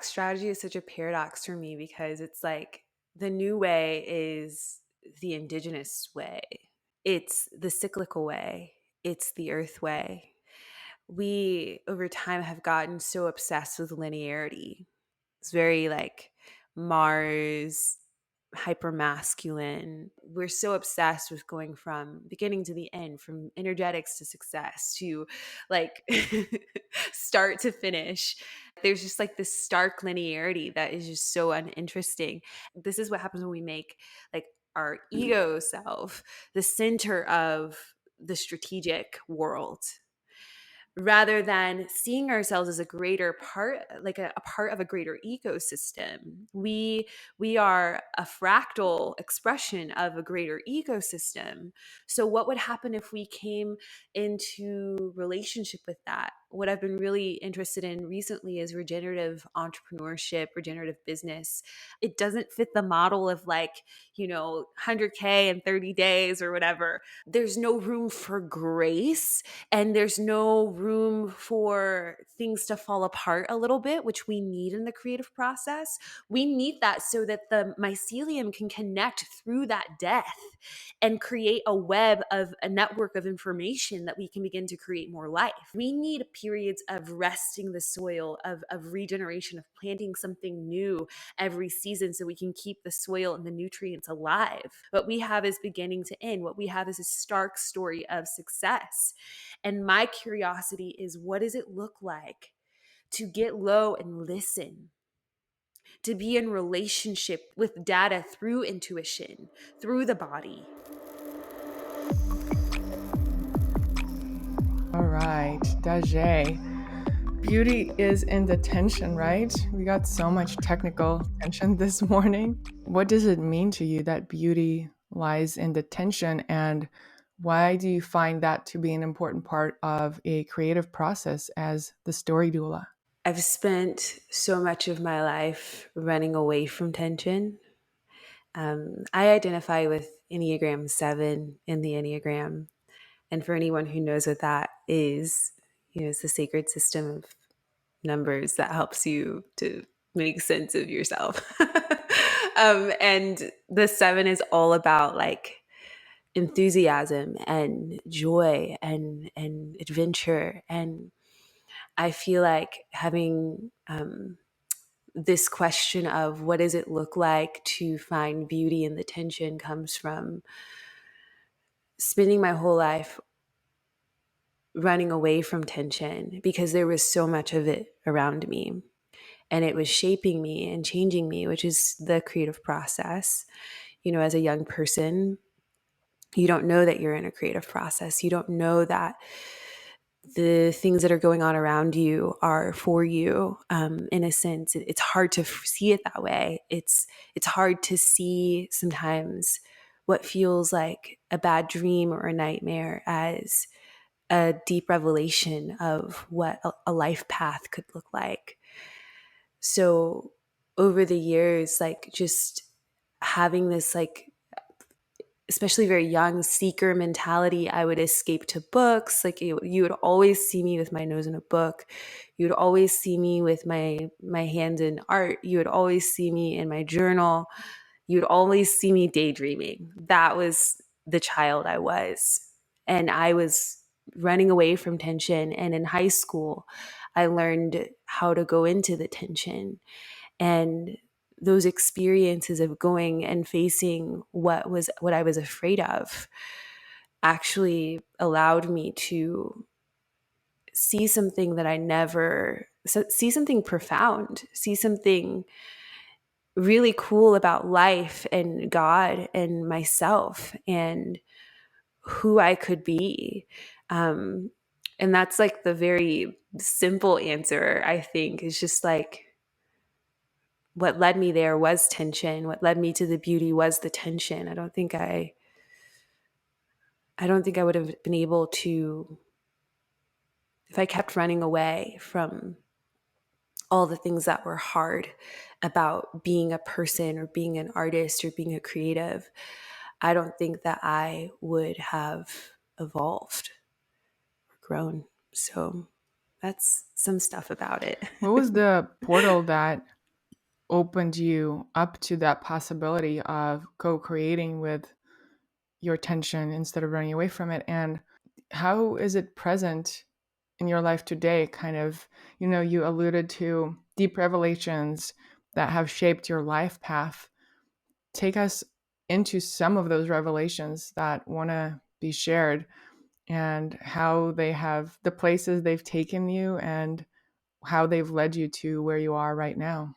Strategy is such a paradox for me because it's like the new way is the indigenous way. It's the cyclical way. It's the earth way. We, over time, have gotten so obsessed with linearity. It's very like Mars, hyper masculine. We're so obsessed with going from beginning to the end, from energetics to success to like start to finish. There's just like this stark linearity that is just so uninteresting. This is what happens when we make like our ego self the center of the strategic world, rather than seeing ourselves as a greater part, like a part of a greater ecosystem. We are a fractal expression of a greater ecosystem. So what would happen if we came into relationship with that? What I've been really interested in recently is regenerative entrepreneurship, regenerative business. It doesn't fit the model of like, 100K in 30 days or whatever. There's no room for grace, and there's no room for things to fall apart a little bit, which we need in the creative process. We need that so that the mycelium can connect through that death and create a web of a network of information that we can begin to create more life. We need periods of resting the soil, of regeneration, of planting something new every season so we can keep the soil and the nutrients alive. What we have is beginning to end. What we have is a stark story of success. And my curiosity is, what does it look like to get low and listen, to be in relationship with data through intuition, through the body? All right, Daje. Beauty is in the tension, right? We got so much technical tension this morning. What does it mean to you that beauty lies in the tension, and why do you find that to be an important part of a creative process as the story doula? I've spent so much of my life running away from tension. I identify with Enneagram 7 in the Enneagram. And for anyone who knows what that is, it's the sacred system of numbers that helps you to make sense of yourself. And the 7 is all about like enthusiasm and joy and adventure. And I feel like having this question of what does it look like to find beauty in the tension comes from spending my whole life running away from tension because there was so much of it around me, and it was shaping me and changing me, which is the creative process. As a young person, you don't know that you're in a creative process. You don't know that the things that are going on around you are for you. In a sense, it's hard to see it that way. It's hard to see sometimes what feels like a bad dream or a nightmare as a deep revelation of what a life path could look like. So over the years, like just having this like, especially very young seeker mentality, I would escape to books. Like you would always see me with my nose in a book. You would always see me with my hands in art. You would always see me in my journal. You would always see me daydreaming. That was the child I was. And I was running away from tension. And in high school, I learned how to go into the tension. And those experiences of going and facing what I was afraid of actually allowed me to see something that I never see, something profound, see something really cool about life and God and myself and who I could be. And that's like the very simple answer, I think, is just like, what led me there was tension. What led me to the beauty was the tension. I don't think I would have been able to, if I kept running away from all the things that were hard about being a person or being an artist or being a creative, I don't think that I would have evolved or grown. So That's some stuff about it. What was the portal that opened you up to that possibility of co-creating with your tension instead of running away from it? And how is it present in your life today? Kind of, you alluded to deep revelations that have shaped your life path. Take us into some of those revelations that want to be shared, and how they have, the places they've taken you, and how they've led you to where you are right now.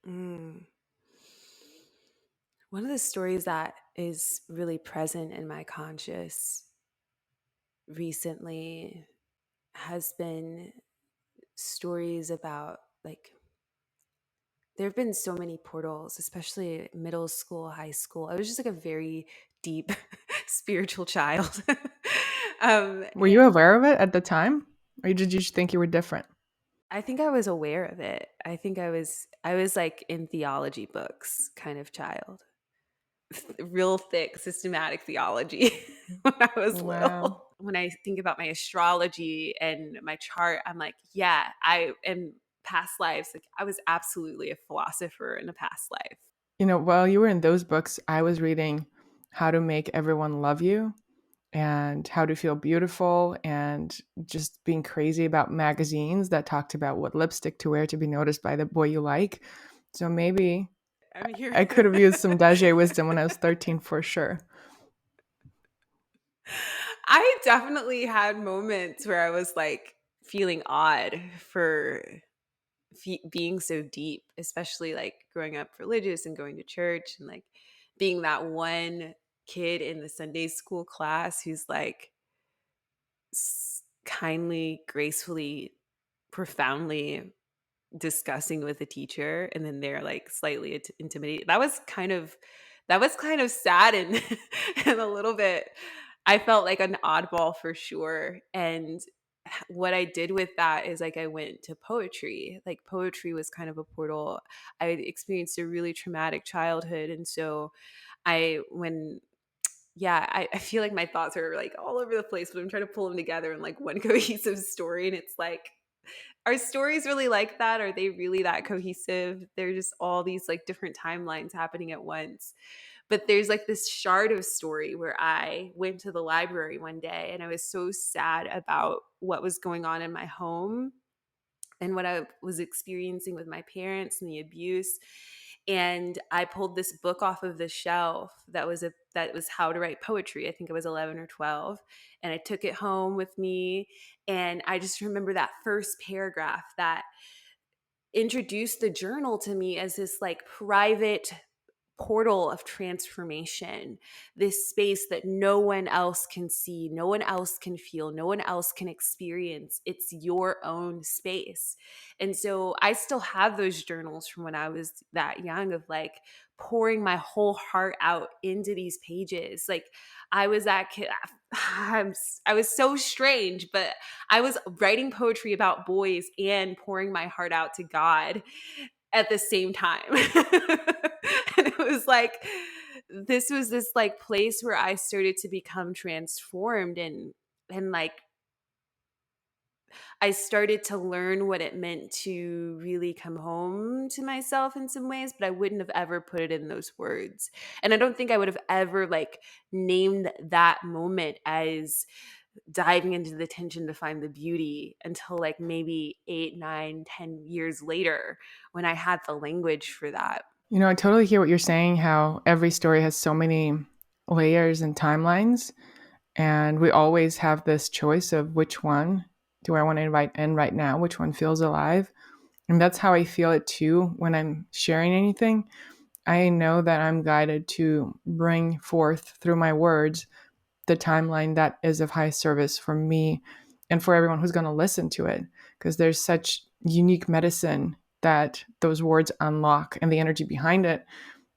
Mm. One of the stories that is really present in my conscious recently has been stories about, like, there have been so many portals, especially middle school, high school. I was just like a very deep spiritual child. Were you aware of it at the time, or did you just think you were different? I think I was aware of it. I think I was like in theology books kind of child. Real thick systematic theology when I was Wow. little. When I think about my astrology and my chart, I'm like, yeah, I am past lives. Like, I was absolutely a philosopher in a past life. While you were in those books, I was reading How to Make Everyone Love You and How to Feel Beautiful, and just being crazy about magazines that talked about what lipstick to wear to be noticed by the boy you like. So maybe I'm here. I could have used some Daje wisdom when I was 13 for sure. I definitely had moments where I was like feeling odd for being so deep, especially like growing up religious and going to church and like being that one kid in the Sunday school class who's like kindly, gracefully, profoundly discussing with a teacher, and then they're like slightly intimidated. That was kind of sad and and a little bit, I felt like an oddball for sure. And what I did with that is like I went to poetry. Like, poetry was kind of a portal. I experienced a really traumatic childhood, and so I when yeah, I feel like my thoughts are like all over the place, but I'm trying to pull them together in like one cohesive story. And it's like, are stories really like that? Are they really that cohesive? They're just all these like different timelines happening at once. But there's like this shard of story where I went to the library one day and I was so sad about what was going on in my home and what I was experiencing with my parents and the abuse. And I pulled this book off of the shelf that was How to Write Poetry. I think I was 11 or 12. And I took it home with me. And I just remember that first paragraph that introduced the journal to me as this like private portal of transformation, this space that no one else can see, no one else can feel, no one else can experience. It's your own space. And so I still have those journals from when I was that young, of like pouring my whole heart out into these pages. Like, I was that kid. I was so strange, but I was writing poetry about boys and pouring my heart out to God at the same time. And it was like, this was this like place where I started to become transformed, and like I started to learn what it meant to really come home to myself in some ways, but I wouldn't have ever put it in those words. And I don't think I would have ever like named that moment as diving into the tension to find the beauty until like maybe 8, 9, 10 years later, when I had the language for that. I totally hear what you're saying, how every story has so many layers and timelines. And we always have this choice of which one do I want to invite in right now, which one feels alive. And that's how I feel it too when I'm sharing anything. I know that I'm guided to bring forth through my words the timeline that is of high service for me and for everyone who's going to listen to it, because there's such unique medicine that those words unlock and the energy behind it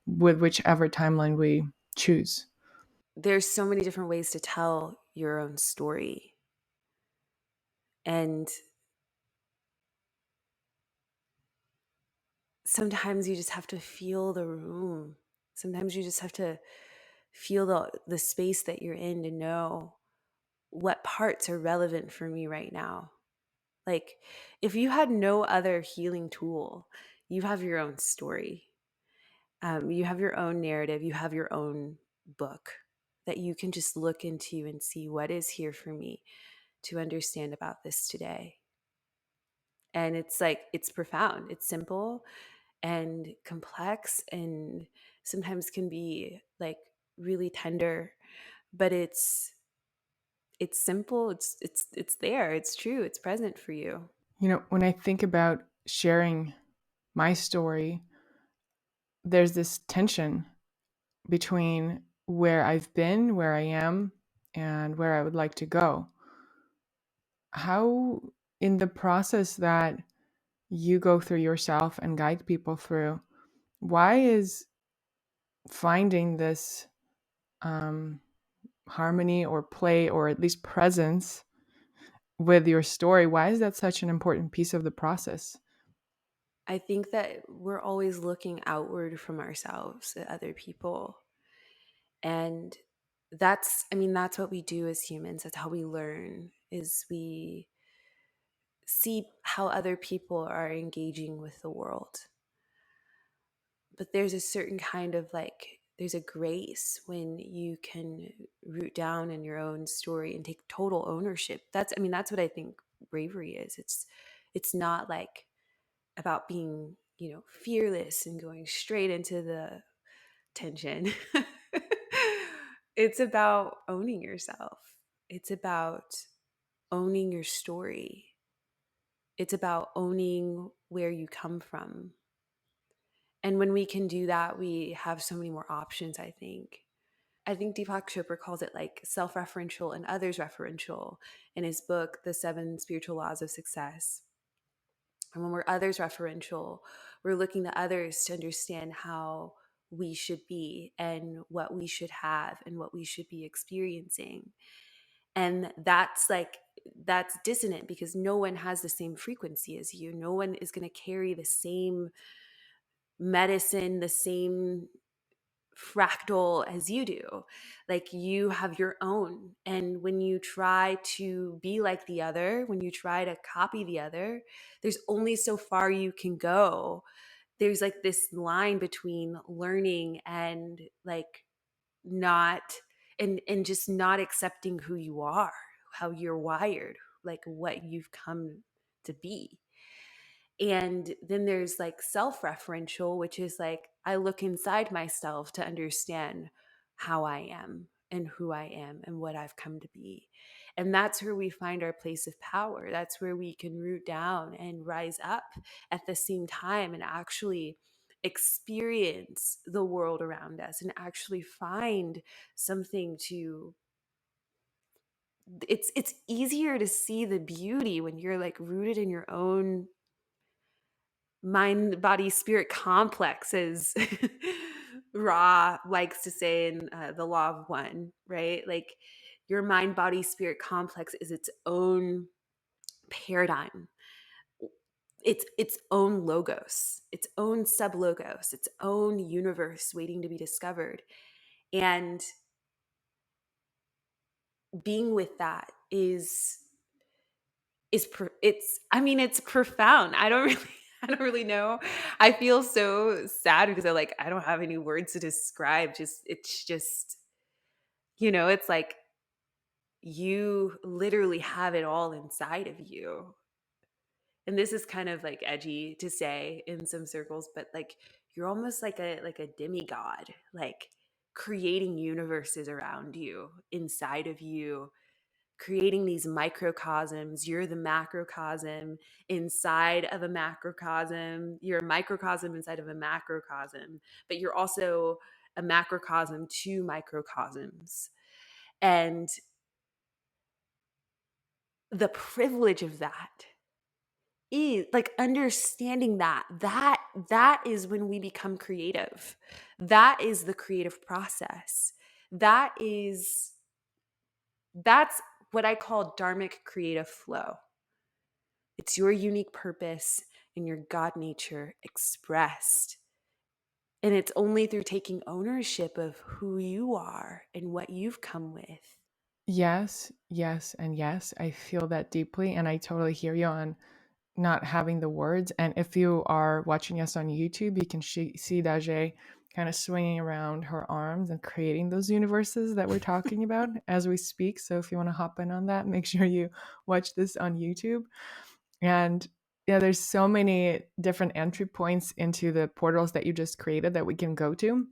with whichever timeline we choose. There's so many different ways to tell your own story. And sometimes you just have to feel the room. Sometimes you just have to feel the space that you're in to know what parts are relevant for me right now. Like, if you had no other healing tool, you have your own story. You have your own narrative. You have your own book that you can just look into and see what is here for me to understand about this today. And it's like, it's profound, it's simple and complex, and sometimes can be like really tender, but it's simple, it's there, it's true, it's present for you. You know, when I think about sharing my story, there's this tension between where I've been, where I am, and where I would like to go. How, in the process that you go through yourself and guide people through, why is finding this harmony or play or at least presence with your story, why is that such an important piece of the process? I think that we're always looking outward from ourselves at other people. And that's what we do as humans. That's how we learn, is we see how other people are engaging with the world. But there's a certain kind of like, there's a grace when you can root down in your own story and take total ownership. That's what I think bravery is. It's not like about being, fearless and going straight into the tension. It's about owning yourself. It's about owning your story. It's about owning where you come from. And when we can do that, we have so many more options, I think. I think Deepak Chopra calls it like self-referential and others referential in his book, The 7 Spiritual Laws of Success. And when we're others referential, we're looking to others to understand how we should be and what we should have and what we should be experiencing. And that's dissonant because no one has the same frequency as you. No one is going to carry the same medicine, the same fractal as you do. Like, you have your own. And when you try to be like the other, when you try to copy the other, there's only so far you can go. There's like this line between learning and like not and just not accepting who you are, how you're wired, like what you've come to be. And then there's like self-referential, which is like, I look inside myself to understand how I am and who I am and what I've come to be. And that's where we find our place of power. That's where we can root down and rise up at the same time and actually experience the world around us and actually find something to it's easier to see the beauty when you're like rooted in your own mind, body, spirit complex, as Ra likes to say in the Law of One, right? Like, your mind, body, spirit complex is its own paradigm. It's its own logos, its own sub logos, its own universe waiting to be discovered. And being with that it's profound. I don't really know. I feel so sad because I don't have any words to describe. It's just, it's like you literally have it all inside of you. And this is kind of like edgy to say in some circles, but like, you're almost like a demigod, like creating universes around you, inside of you, creating these microcosms. You're the macrocosm inside of a macrocosm. You're a microcosm inside of a macrocosm, but you're also a macrocosm to microcosms. And the privilege of that is like understanding that is when we become creative. That is the creative process. That's what I call dharmic creative flow. It's your unique purpose and your God nature expressed. And it's only through taking ownership of who you are and what you've come with Yes, yes, and yes. I feel that deeply. And I totally hear you on not having the words. And if you are watching us on YouTube, you can see Daje kind of swinging around her arms and creating those universes that we're talking about as we speak. So if you want to hop in on that, make sure you watch this on YouTube. And yeah, there's so many different entry points into the portals that you just created that we can go to.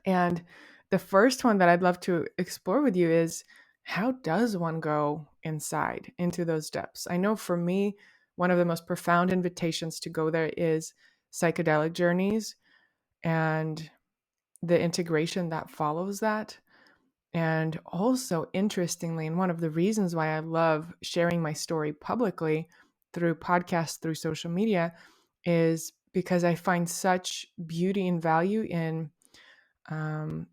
And the first one that I'd love to explore with you is, how does one go inside into those depths? I know for me, one of the most profound invitations to go there is psychedelic journeys and the integration that follows that. And also, interestingly, and one of the reasons why I love sharing my story publicly through podcasts, through social media, is because I find such beauty and value in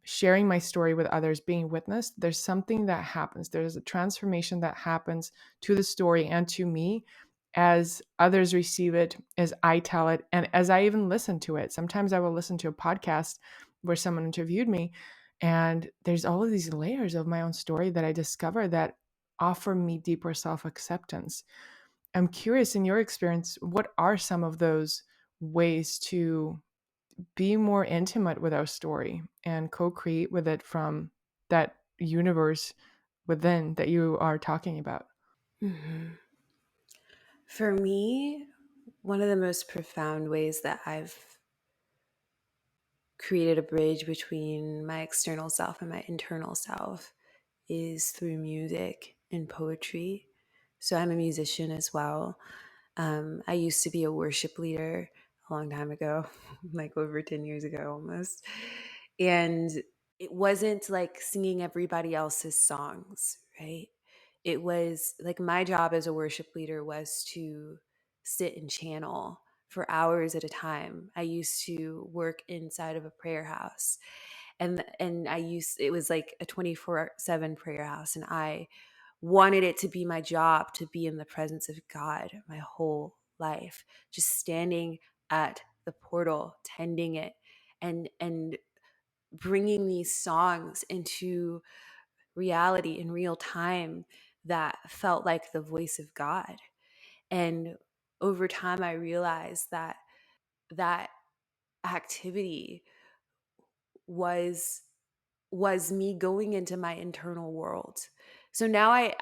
sharing my story with others, being witnessed. There's something that happens. There's a transformation that happens to the story and to me as others receive it, as I tell it, and as I even listen to it. Sometimes I will listen to a podcast where someone interviewed me, and there's all of these layers of my own story that I discover that offer me deeper self acceptance. I'm curious, in your experience, what are some of those ways to be more intimate with our story and co-create with it from that universe within that you are talking about? Mm-hmm. For me, one of the most profound ways that I've created a bridge between my external self and my internal self is through music and poetry. So I'm a musician as well. I used to be a worship leader a long time ago, like over 10 years ago almost. And it wasn't like singing everybody else's songs, right? It was like my job as a worship leader was to sit and channel for hours at a time. I used to work inside of a prayer house, and it was like a 24/7 prayer house, and I wanted it to be my job to be in the presence of God my whole life, just standing at the portal, tending it, and bringing these songs into reality in real time that felt like the voice of God. And over time I realized that that activity was me going into my internal world. So now I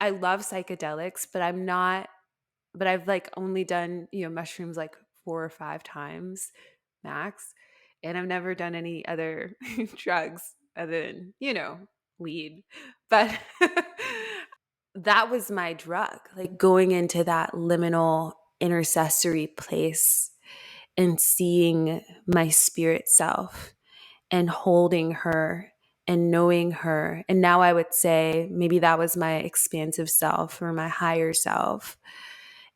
love psychedelics, but I've like only done, mushrooms like 4 or 5 times max. And I've never done any other drugs other than, weed. But that was my drug, like going into that liminal intercessory place and seeing my spirit self and holding her and knowing her. And now I would say maybe that was my expansive self or my higher self.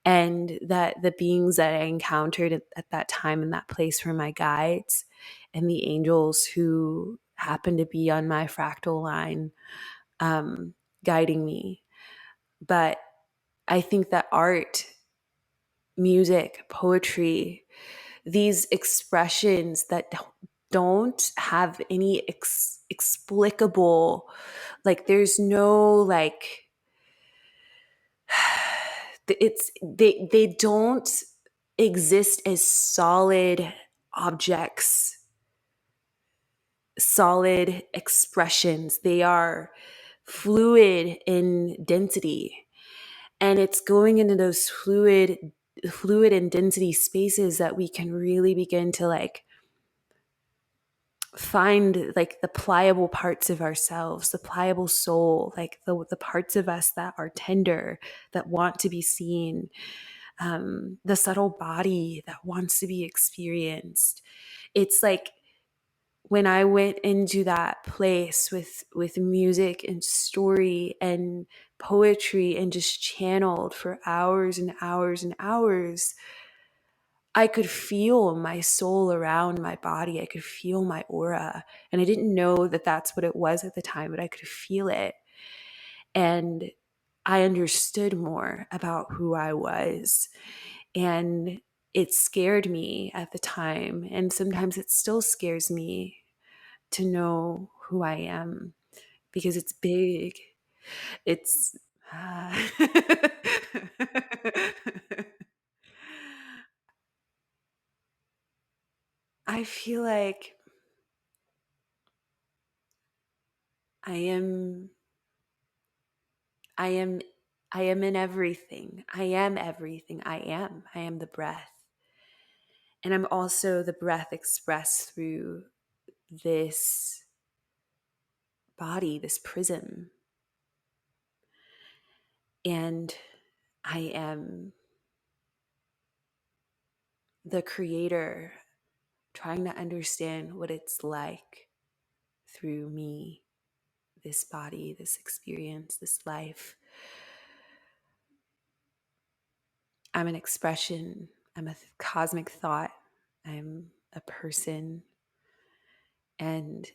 And that the beings that I encountered at that time in that place were my guides and the angels who happened to be on my fractal line, guiding me. But I think that art, music, poetry, these expressions that don't have any explicable, like there's no like they don't exist as solid objects, solid expressions. They are fluid in density, and it's going into those fluid and density spaces that we can really begin to like find like the pliable parts of ourselves, the pliable soul, like the parts of us that are tender, that want to be seen, the subtle body that wants to be experienced. It's like when I went into that place with music and story and poetry and just channeled for hours and hours and hours, I could feel my soul around my body. I could feel my aura. And I didn't know that that's what it was at the time, but I could feel it. And I understood more about who I was. And it scared me at the time. And sometimes it still scares me to know who I am, because it's big. It's I feel like I am I am I am in everything. I am everything. I am. I am the breath. And I'm also the breath expressed through this body, this prism. And I am the creator trying to understand what it's like through me, this body, this experience, this life. I'm an expression, I'm a cosmic thought, I'm a person, and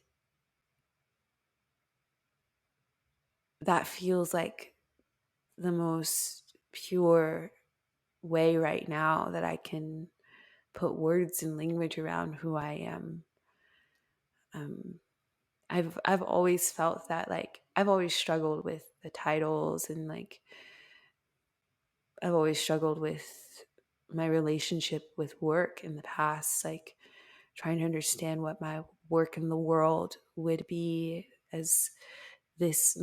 that feels like the most pure way right now that I can put words and language around who I am. Um, I've always felt that, like, I've always struggled with the titles, and like I've always struggled with my relationship with work in the past, like trying to understand what my work in the world would be as this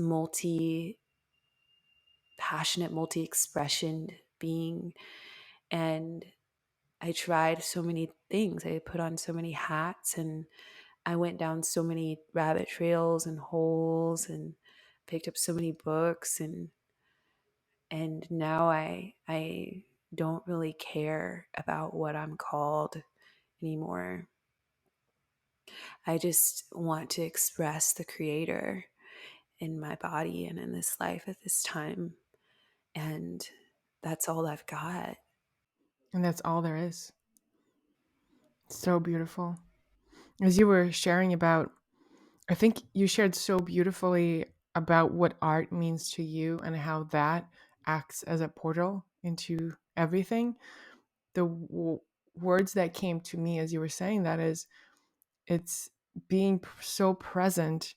passionate, multi-expressioned being. And I tried so many things. I put on so many hats, and I went down so many rabbit trails and holes, and picked up so many books, and now I don't really care about what I'm called anymore. I just want to express the creator in my body and in this life at this time. And that's all I've got. And that's all there is. So beautiful. As you were sharing about, I think you shared so beautifully about what art means to you and how that acts as a portal into everything. The words that came to me as you were saying that is, it's being so present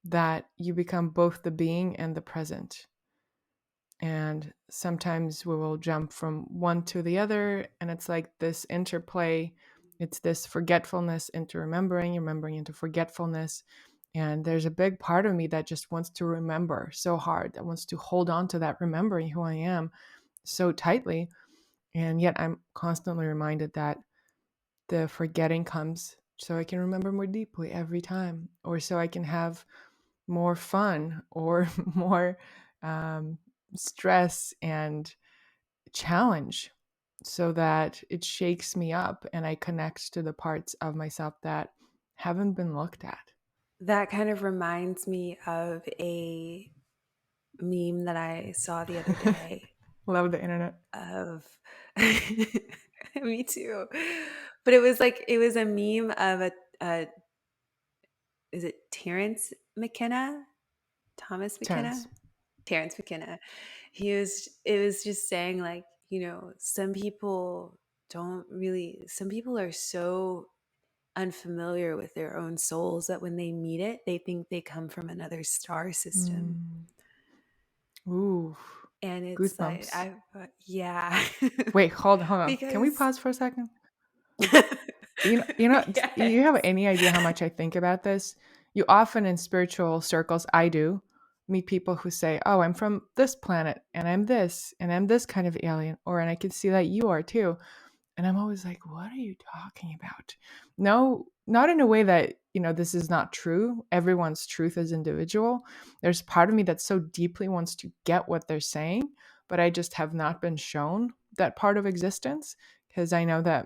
that you become both the being and the present. And sometimes we will jump from one to the other, and it's like this interplay. It's this forgetfulness into remembering into forgetfulness. And there's a big part of me that just wants to remember so hard, that wants to hold on to that remembering who I am so tightly. And yet I'm constantly reminded that the forgetting comes so I can remember more deeply every time, or so I can have more fun or more stress and challenge, so that it shakes me up and I connect to the parts of myself that haven't been looked at. That kind of reminds me of a meme that I saw the other day Love the internet. of me too. But it was a meme of a is it Terrence McKenna? Thomas McKenna? Terrence. Terrence McKenna. It was just saying, like, some people are so unfamiliar with their own souls that when they meet it, they think they come from another star system. Ooh, And it's like, goosebumps. yeah. Wait, hold on. Can we Because pause for a second? You have yes. any idea how much I think about this? You often in spiritual circles, I do, meet people who say, "Oh, I'm from this planet and I'm this kind of alien," or and I can see that you are too. And I'm always like, what are you talking about? No, not in a way that, this is not true. Everyone's truth is individual. There's part of me that so deeply wants to get what they're saying, but I just have not been shown that part of existence, because I know that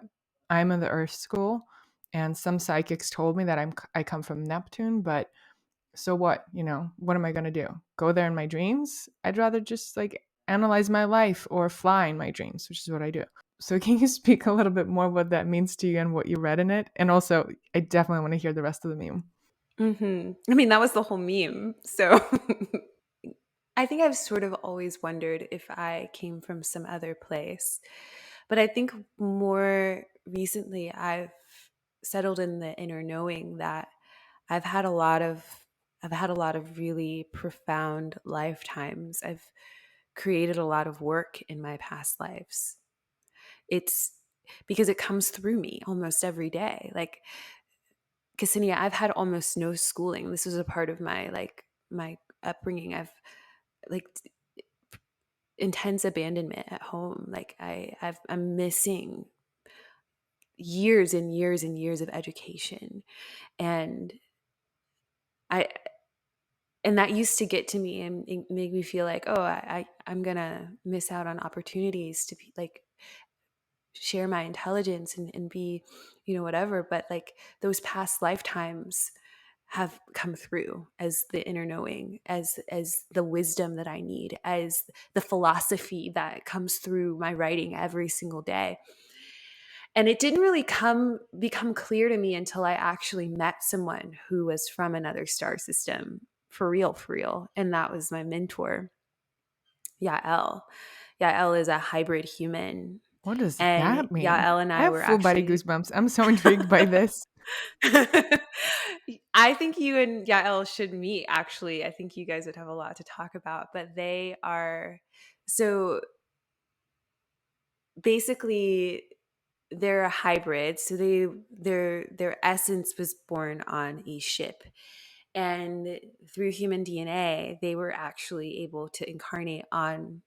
I'm in the Earth school and some psychics told me that I come from Neptune, but so what? What am I going to do? Go there in my dreams? I'd rather just like analyze my life or fly in my dreams, which is what I do. So can you speak a little bit more what that means to you and what you read in it? And also, I definitely want to hear the rest of the meme. I mean, that was the whole meme. So I think I've sort of always wondered if I came from some other place. But I think more recently I've settled in the inner knowing that I've had a lot of I've had a lot of really profound lifetimes. I've created a lot of work in my past lives. It's because it comes through me almost every day. Like Ksenia, I've had almost no schooling. This was a part of my upbringing. I've like intense abandonment at home. Like I'm missing years and years and years of education, and I and that used to get to me and it made me feel like, oh, I'm gonna miss out on opportunities to be like share my intelligence and be, whatever. But like those past lifetimes have come through as the inner knowing, as the wisdom that I need, as the philosophy that comes through my writing every single day. And it didn't really become clear to me until I actually met someone who was from another star system, for real. And that was my mentor, Yael. Yael is a hybrid human. What does And that mean? Yael and I I have were full body actually goosebumps. I'm so intrigued by this. I think you and Yael should meet, actually. I think you guys would have a lot to talk about. But they are so basically they're a hybrid. So their essence was born on a ship. And through human DNA, they were actually able to incarnate on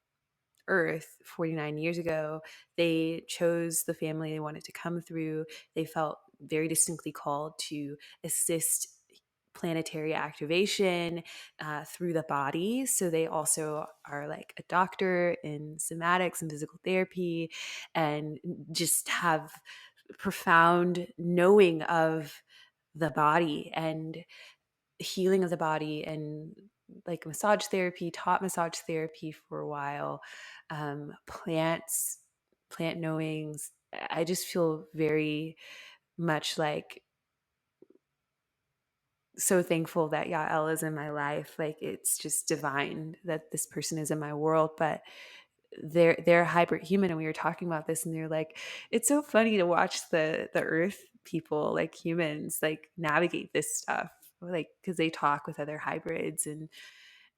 Earth 49 years ago. They chose the family they wanted to come through. They felt very distinctly called to assist planetary activation through the body. So they also are like a doctor in somatics and physical therapy, and just have profound knowing of the body and healing of the body, and like massage therapy, taught massage therapy for a while, plant knowings. I just feel very much like so thankful that Yael is in my life. Like it's just divine that this person is in my world. But they're a hybrid human, and we were talking about this, and they're like, it's so funny to watch the earth people, like humans, like navigate this stuff, like because they talk with other hybrids, and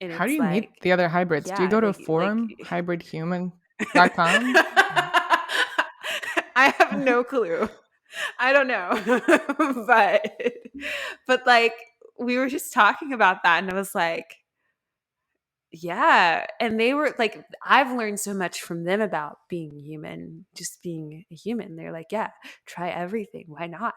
How do it's you meet like, the other hybrids? Do you yeah, go to a like forum, hybridhuman.com? I have no clue. I don't know. but like we were just talking about that, and I was like, yeah. And they were like, I've learned so much from them about being human, just being a human. They're like, yeah, try everything. Why not?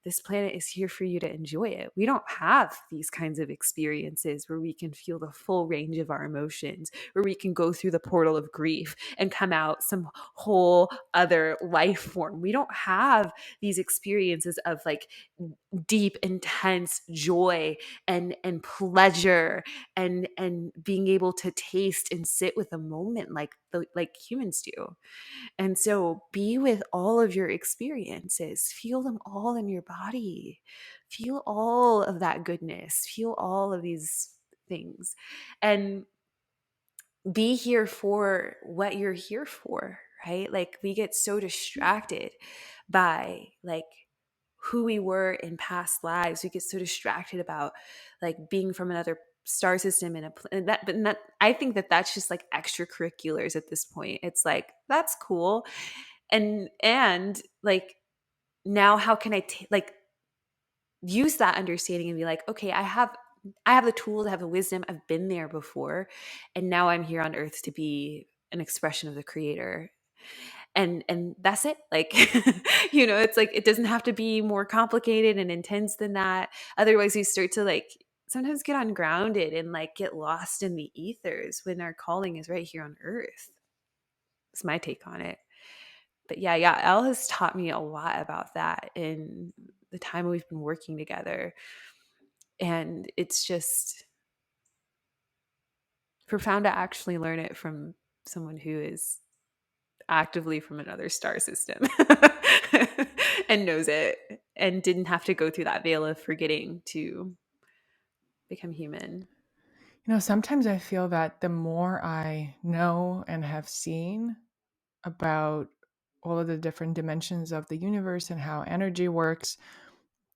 This planet is here for you to enjoy it. We don't have these kinds of experiences where we can feel the full range of our emotions, where we can go through the portal of grief and come out some whole other life form. We don't have these experiences of like deep, intense joy and pleasure and being able to taste and sit with a moment like humans do. And so be with all of your experiences, feel them all in your body, feel all of that goodness, feel all of these things, and be here for what you're here for, right? Like we get so distracted by like who we were in past lives. We get so distracted about like being from another star system and that I think that that's just like extracurriculars at this point. It's like that's cool, and like now how can like use that understanding and be like, okay, I have the tools, I have the wisdom, I've been there before, and now I'm here on earth to be an expression of the creator. And that's it. Like it's like it doesn't have to be more complicated and intense than that. Otherwise we start to like sometimes get ungrounded and like get lost in the ethers when our calling is right here on earth. It's my take on it. But yeah, Elle has taught me a lot about that in the time we've been working together. And it's just profound to actually learn it from someone who is actively from another star system and knows it and didn't have to go through that veil of forgetting to become human. Sometimes I feel that the more I know and have seen about all of the different dimensions of the universe and how energy works,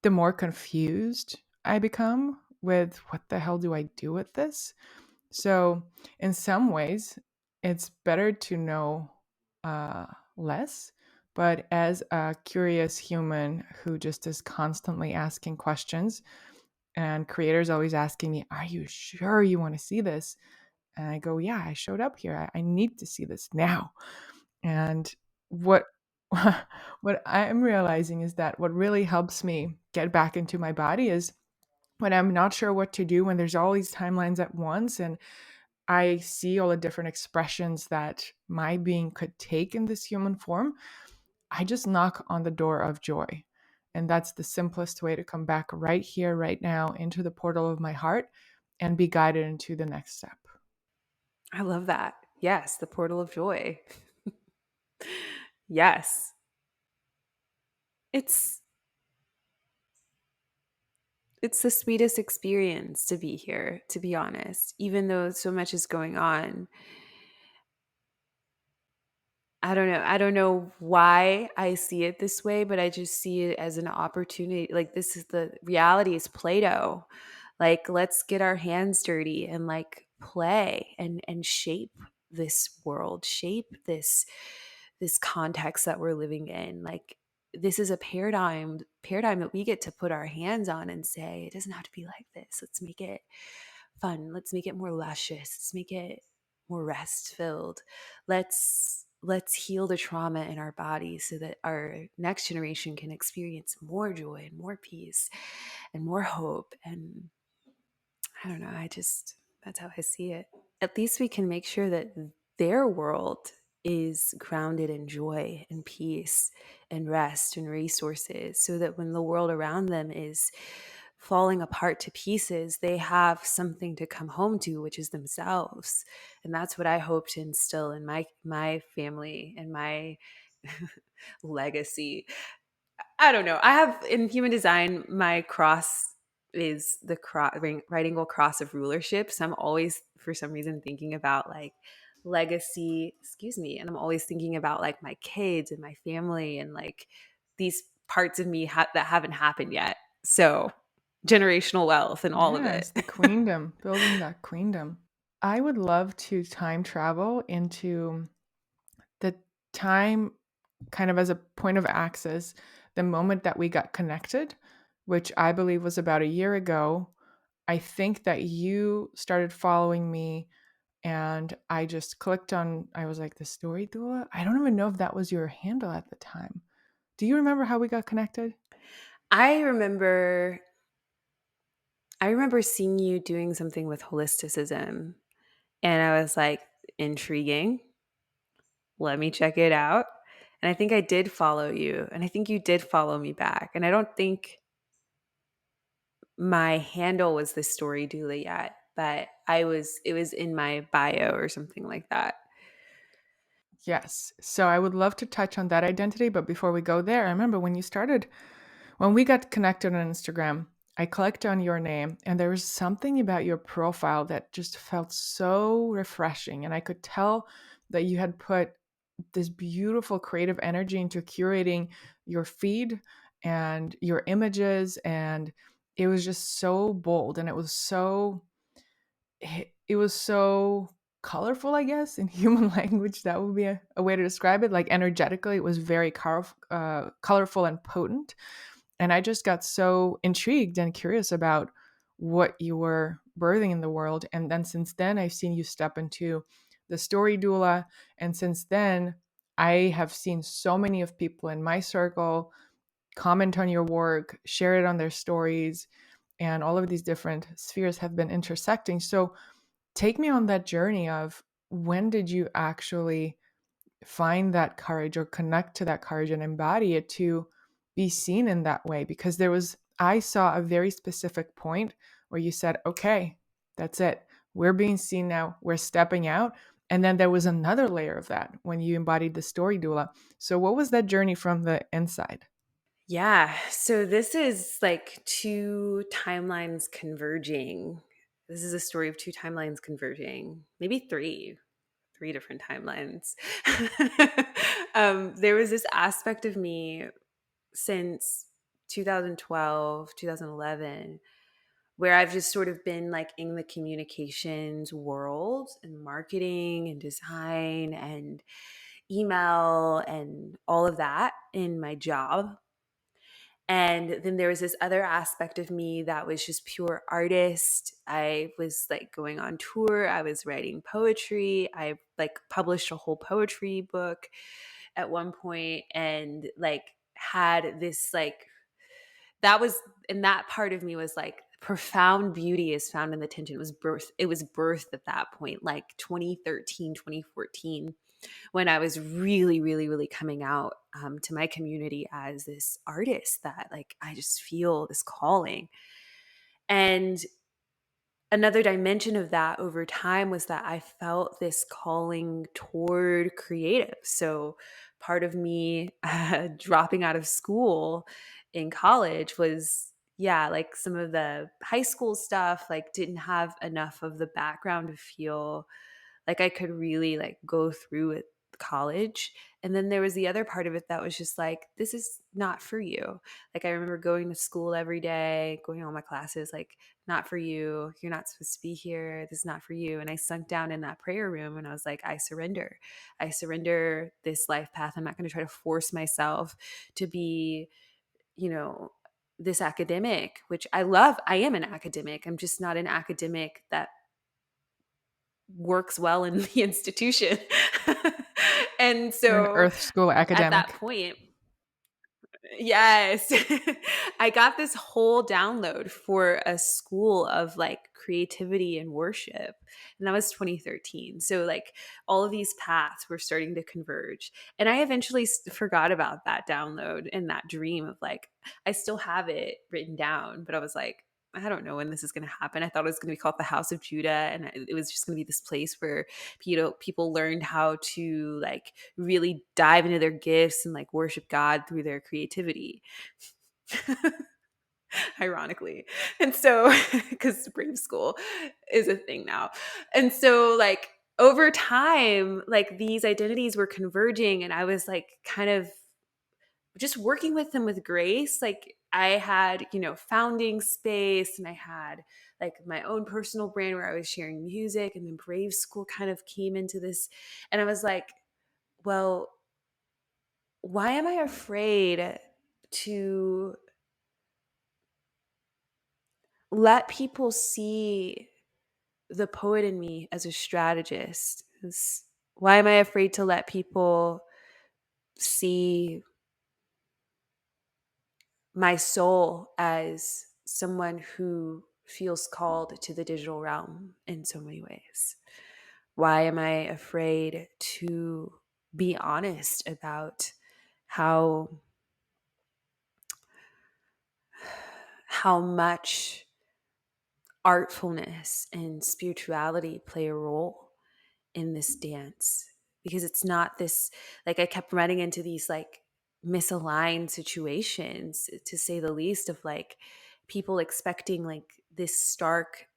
the more confused I become with what the hell do I do with this? So, in some ways, it's better to know uh, less. But as a curious human who just is constantly asking questions, and creators always asking me, "Are you sure you want to see this?" And I go, "Yeah, I showed up here. I need to see this now." And what what I'm realizing is that what really helps me get back into my body is when I'm not sure what to do, when there's all these timelines at once, and I see all the different expressions that my being could take in this human form, I just knock on the door of joy. And that's the simplest way to come back right here, right now, into the portal of my heart and be guided into the next step. I love that. Yes, the portal of joy. Yes. It's it's the sweetest experience to be here, to be honest, even though so much is going on. I don't know. I don't know why I see it this way, but I just see it as an opportunity. Like, this is the reality is Play-Doh. Like, let's get our hands dirty and like play and shape this world, shape this context that we're living in. Like, this is a paradigm that we get to put our hands on and say, it doesn't have to be like this. Let's make it fun. Let's make it more luscious. Let's make it more rest filled. Let's heal the trauma in our bodies so that our next generation can experience more joy and more peace and more hope. And I don't know, that's how I see it. At least we can make sure that their world is grounded in joy and peace and rest and resources, so that when the world around them is falling apart to pieces, they have something to come home to, which is themselves. And that's what I hope to instill in my family and my legacy. I don't know. I have in human design, my cross is the right angle cross of rulership. So I'm always, for some reason, thinking about like legacy, excuse me. And I'm always thinking about like my kids and my family and like these parts of me that haven't happened yet. So generational wealth and all of it. Yes, the queendom, building that queendom. I would love to time travel into the time kind of as a point of access, the moment that we got connected, which I believe was about a year ago. I think that you started following me and I just clicked on, I was like, the Story Doula? I don't even know if that was your handle at the time. Do you remember how we got connected? I remember I remember seeing you doing something with holisticism, and I was like, intriguing. Let me check it out. And I think I did follow you, and I think you did follow me back. And I don't think my handle was the Story Doula yet, but it was in my bio or something like that. Yes. So I would love to touch on that identity. But before we go there, I remember when we got connected on Instagram, I clicked on your name and there was something about your profile that just felt so refreshing. And I could tell that you had put this beautiful creative energy into curating your feed and your images. And it was just so bold and it was so colorful, I guess, in human language. That would be a way to describe it. Like energetically, it was very colorful and potent. And I just got so intrigued and curious about what you were birthing in the world. And then since then, I've seen you step into the Story Doula. And since then, I have seen so many of people in my circle comment on your work, share it on their stories, and all of these different spheres have been intersecting. So take me on that journey of when did you actually find that courage or connect to that courage and embody it to be seen in that way? Because I saw a very specific point where you said, okay, that's it. We're being seen now. We're stepping out. And then there was another layer of that when you embodied the Story Doula. So what was that journey from the inside? Yeah. So this is like two timelines converging. This is a story of two timelines converging, maybe three different timelines. There was this aspect of me since 2012, 2011, where I've just sort of been like in the communications world and marketing and design and email and all of that in my job. And then there was this other aspect of me that was just pure artist. I was like going on tour. I was writing poetry. I like published a whole poetry book at one point and like had this like, that was, and that part of me was like, profound beauty is found in the tension. It was birthed at that point, like 2013, 2014, when I was really, really, really coming out to my community as this artist that like, I just feel this calling. And another dimension of that over time was that I felt this calling toward creative. So part of me dropping out of school in college was, yeah, like some of the high school stuff, like didn't have enough of the background to feel like I could really like go through with college. And then there was the other part of it that was just like, this is not for you. Like I remember going to school every day, going to all my classes, like, not for you. You're not supposed to be here. This is not for you. And I sunk down in that prayer room and I was like, I surrender. I surrender this life path. I'm not going to try to force myself to be, you know, this academic, which I love. I am an academic. I'm just not an academic that works well in the institution. And You're an so Earth School at that academic. point, yes, I got this whole download for a school of like creativity and worship. And that was 2013. So like all of these paths were starting to converge. And I eventually forgot about that download and that dream of like, I still have it written down, but I was like, I don't know when this is going to happen. I thought it was going to be called the House of Judah. And it was just going to be this place where, people learned how to like really dive into their gifts and like worship God through their creativity. Ironically. And so, because Brave School is a thing now. And so, like, over time, like these identities were converging, and I was like kind of just working with them with grace. Like, I had, founding space, and I had like my own personal brand where I was sharing music, and then Brave School kind of came into this. And I was like, well, why am I afraid to let people see the poet in me as a strategist? Why am I afraid to let people see my soul as someone who feels called to the digital realm in so many ways? Why am I afraid to be honest about how much artfulness and spirituality play a role in this dance? Because it's not this, like, I kept running into these like misaligned situations, to say the least, of like people expecting like this stark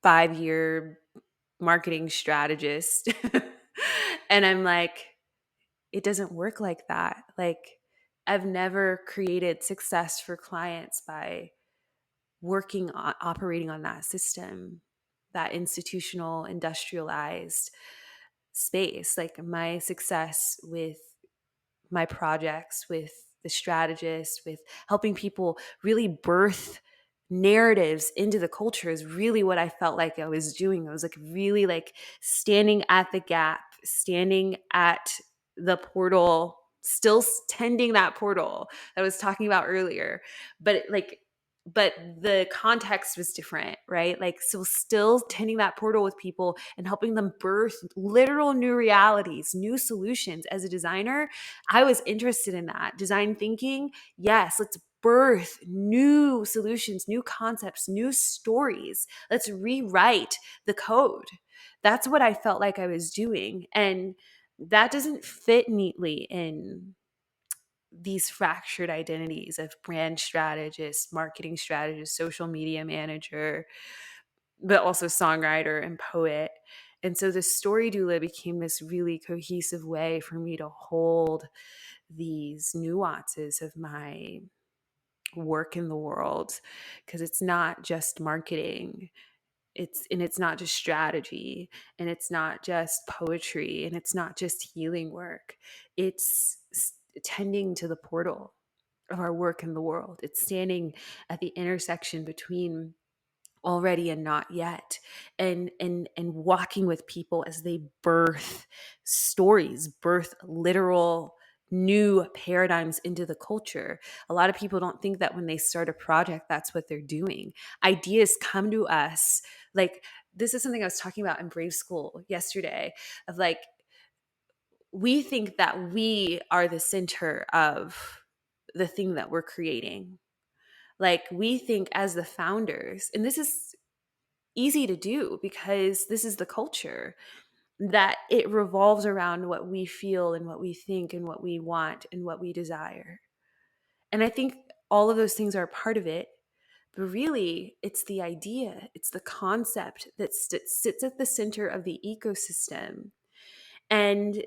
5-year marketing strategist. And I'm like, it doesn't work like that. Like, I've never created success for clients by working on operating on that system, that institutional, industrialized space. Like, my success with my projects, with the strategist, with helping people really birth narratives into the culture is really what I felt like I was doing. I was like really like standing at the gap, standing at the portal, still tending that portal that I was talking about earlier. But the context was different, right? Like, so still tending that portal with people and helping them birth literal new realities, new solutions. As a designer, I was interested in that. Design thinking, yes, let's birth new solutions, new concepts, new stories. Let's rewrite the code. That's what I felt like I was doing. And that doesn't fit neatly in these fractured identities of brand strategist, marketing strategist, social media manager, but also songwriter and poet. And so the story doula became this really cohesive way for me to hold these nuances of my work in the world, because it's not just marketing. It's not just strategy, and it's not just poetry, and it's not just healing work. It's tending to the portal of our work in the world. It's standing at the intersection between already and not yet, and walking with people as they birth stories, birth literal new paradigms into the culture. A lot of people don't think that when they start a project, that's what they're doing. Ideas come to us. Like, this is something I was talking about in Brave School yesterday, of like, we think that we are the center of the thing that we're creating. Like, we think as the founders, and this is easy to do because this is the culture, that it revolves around what we feel and what we think and what we want and what we desire. And I think all of those things are a part of it. But really, it's the idea, it's the concept that sits at the center of the ecosystem. And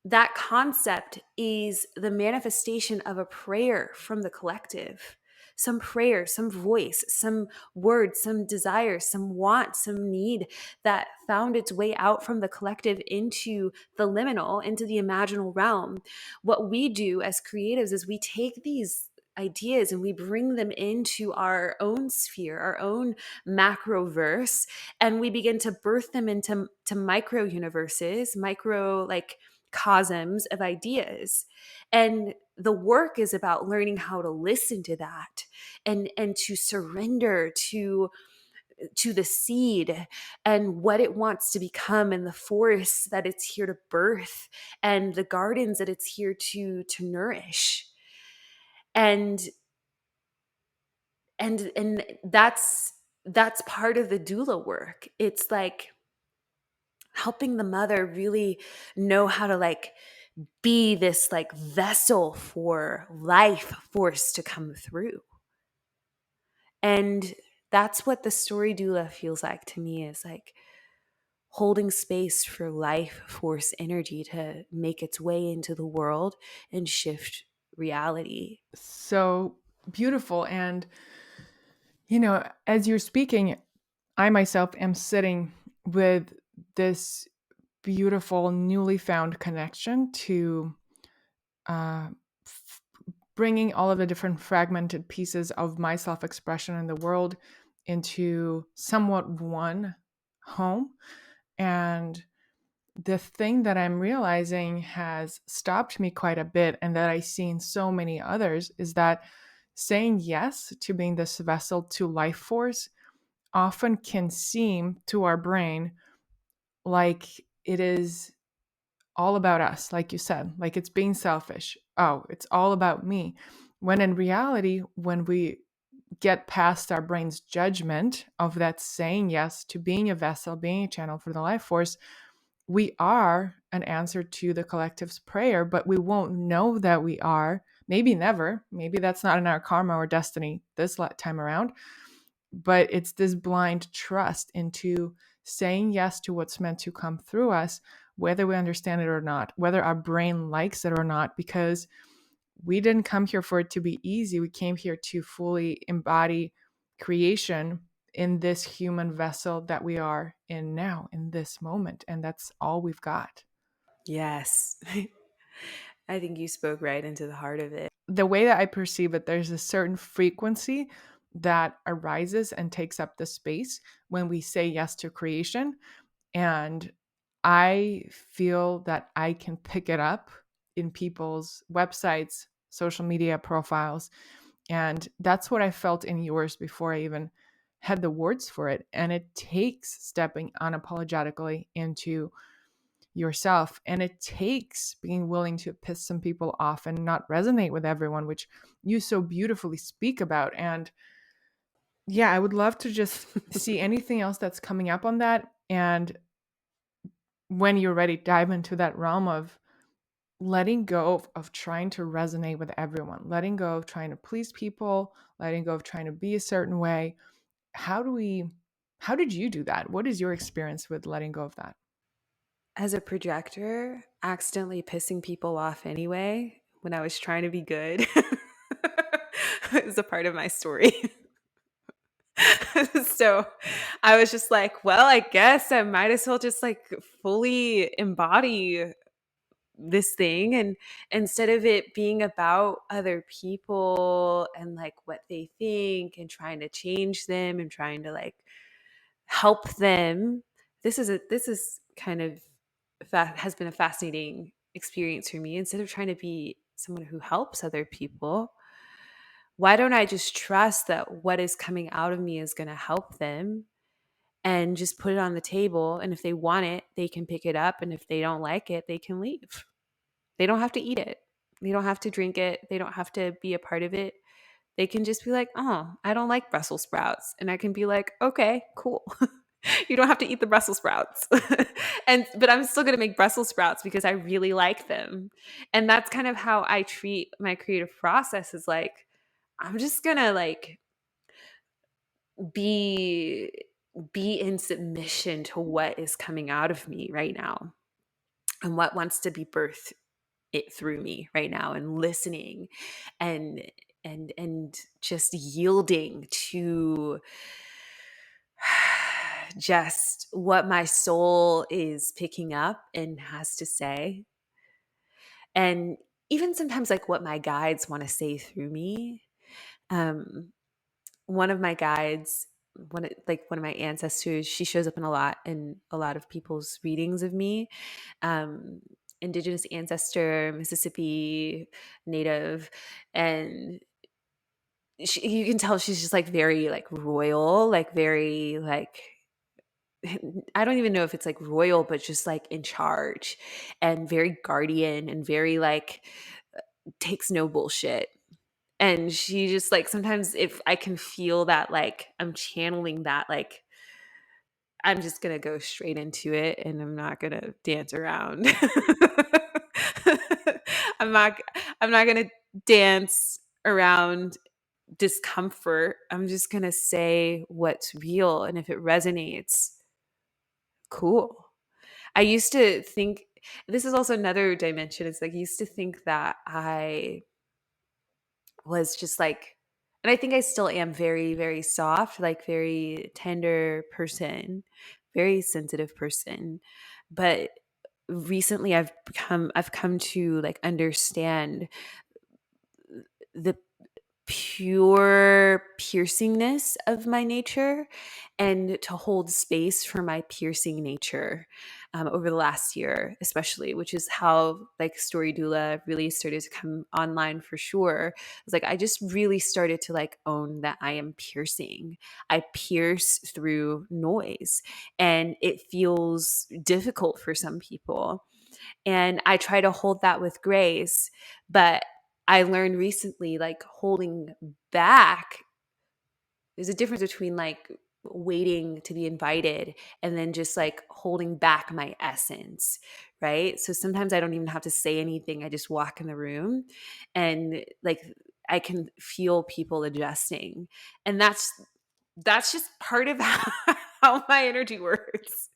that concept is the manifestation of a prayer from the collective. Some prayer, some voice, some word, some desire, some want, some need that found its way out from the collective into the liminal, into the imaginal realm. What we do as creatives is we take these ideas and we bring them into our own sphere, our own macro verse, and we begin to birth them into micro universes, micro like cosms of ideas. And the work is about learning how to listen to that, and to surrender to the seed and what it wants to become, and the forests that it's here to birth, and the gardens that it's here to nourish. And that's part of the doula work. It's like helping the mother really know how to like be this like vessel for life force to come through. And that's what the story doula feels like to me, is like holding space for life force energy to make its way into the world and shift reality. So beautiful. And, you know, as you're speaking, I myself am sitting with this beautiful, newly found connection to uh, bringing all of the different fragmented pieces of my self-expression in the world into somewhat one home. And the thing that I'm realizing has stopped me quite a bit, and that I see in so many others, is that saying yes to being this vessel to life force often can seem to our brain like it is all about us, like you said, like it's being selfish. Oh, it's all about me. When in reality, when we get past our brain's judgment of that saying yes to being a vessel, being a channel for the life force, we are an answer to the collective's prayer, but we won't know that we are. Maybe never. Maybe that's not in our karma or destiny this time around. But it's this blind trust into saying yes to what's meant to come through us, whether we understand it or not, whether our brain likes it or not, because we didn't come here for it to be easy. We came here to fully embody creation in this human vessel that we are in now, in this moment. And that's all we've got. Yes. I think you spoke right into the heart of it. The way that I perceive it, there's a certain frequency that arises and takes up the space when we say yes to creation. And I feel that I can pick it up in people's websites, social media profiles. And that's what I felt in yours before I even had the words for it. And it takes stepping unapologetically into yourself. And it takes being willing to piss some people off and not resonate with everyone, which you so beautifully speak about. And yeah, I would love to just see anything else that's coming up on that. And when you're ready, dive into that realm of letting go of trying to resonate with everyone, letting go of trying to please people, letting go of trying to be a certain way. How did you do that? What is your experience with letting go of that? As a projector, accidentally pissing people off anyway when I was trying to be good. is a part of my story. So I was just like, well, I guess I might as well just like fully embody this thing, and instead of it being about other people and like what they think and trying to change them and trying to like help them. This is kind of has been a fascinating experience for me. Instead of trying to be someone who helps other people, why don't I just trust that what is coming out of me is going to help them, and just put it on the table, and if they want it, they can pick it up, and if they don't like it, they can leave. They don't have to eat it. They don't have to drink it. They don't have to be a part of it. They can just be like, "Oh, I don't like Brussels sprouts." And I can be like, "Okay, cool." You don't have to eat the Brussels sprouts. But I'm still going to make Brussels sprouts because I really like them. And that's kind of how I treat my creative process, is like, I'm just going to like be in submission to what is coming out of me right now and what wants to be birthed it through me right now, and listening and just yielding to just what my soul is picking up and has to say, and even sometimes like what my guides want to say through me. um One of my guides, one of my ancestors, she shows up in a lot of people's readings of me. um Indigenous ancestor, Mississippi native, and you can tell she's just like very like royal, like very like, I don't even know if it's like royal, but just like in charge and very guardian and very like takes no bullshit. And she just like, sometimes if I can feel that like I'm channeling that, like I'm just gonna go straight into it and I'm not gonna dance around. I'm not I'm not gonna dance around discomfort. I'm just gonna say what's real. And if it resonates, cool. I used to think, this is also another dimension. It's like I used to think that I was just like, and I think I still am very, very soft, like very tender person, very sensitive person. But recently I've come to like understand the pure piercingness of my nature, and to hold space for my piercing nature, over the last year especially, which is how like Story Doula really started to come online for sure. It's like I just really started to like own that I am piercing. I pierce through noise, and it feels difficult for some people, and I try to hold that with grace. But I learned recently, like holding back, there's a difference between like waiting to be invited and then just like holding back my essence, right? So sometimes I don't even have to say anything. I just walk in the room and like I can feel people adjusting. And that's just part of how my energy works.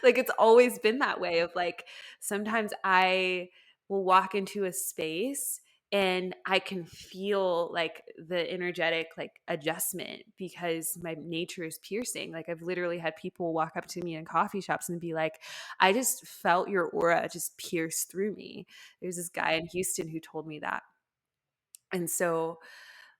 Like it's always been that way of like, sometimes I will walk into a space and I can feel like the energetic like adjustment because my nature is piercing. Like I've literally had people walk up to me in coffee shops and be like, I just felt your aura just pierce through me. There's this guy in Houston who told me that. And so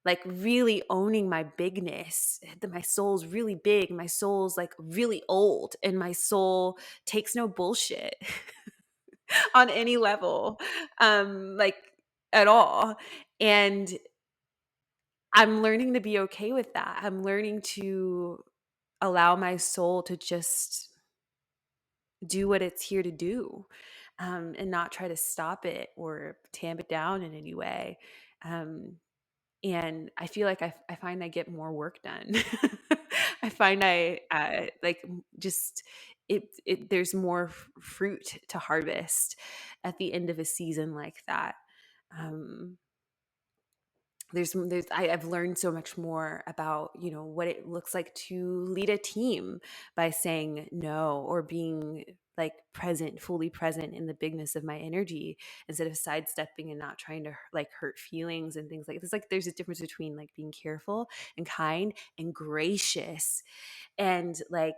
like really owning my bigness, that my soul's really big, my soul's like really old, and my soul takes no bullshit on any level, like at all. And I'm learning to be okay with that. I'm learning to allow my soul to just do what it's here to do, and not try to stop it or tamp it down in any way. And I feel like I find I get more work done. I find I like just there's more fruit to harvest at the end of a season like that. Um, I've learned so much more about, what it looks like to lead a team by saying no, or being like fully present in the bigness of my energy, instead of sidestepping and not trying to like hurt feelings and things like this. Like there's a difference between like being careful and kind and gracious, and like,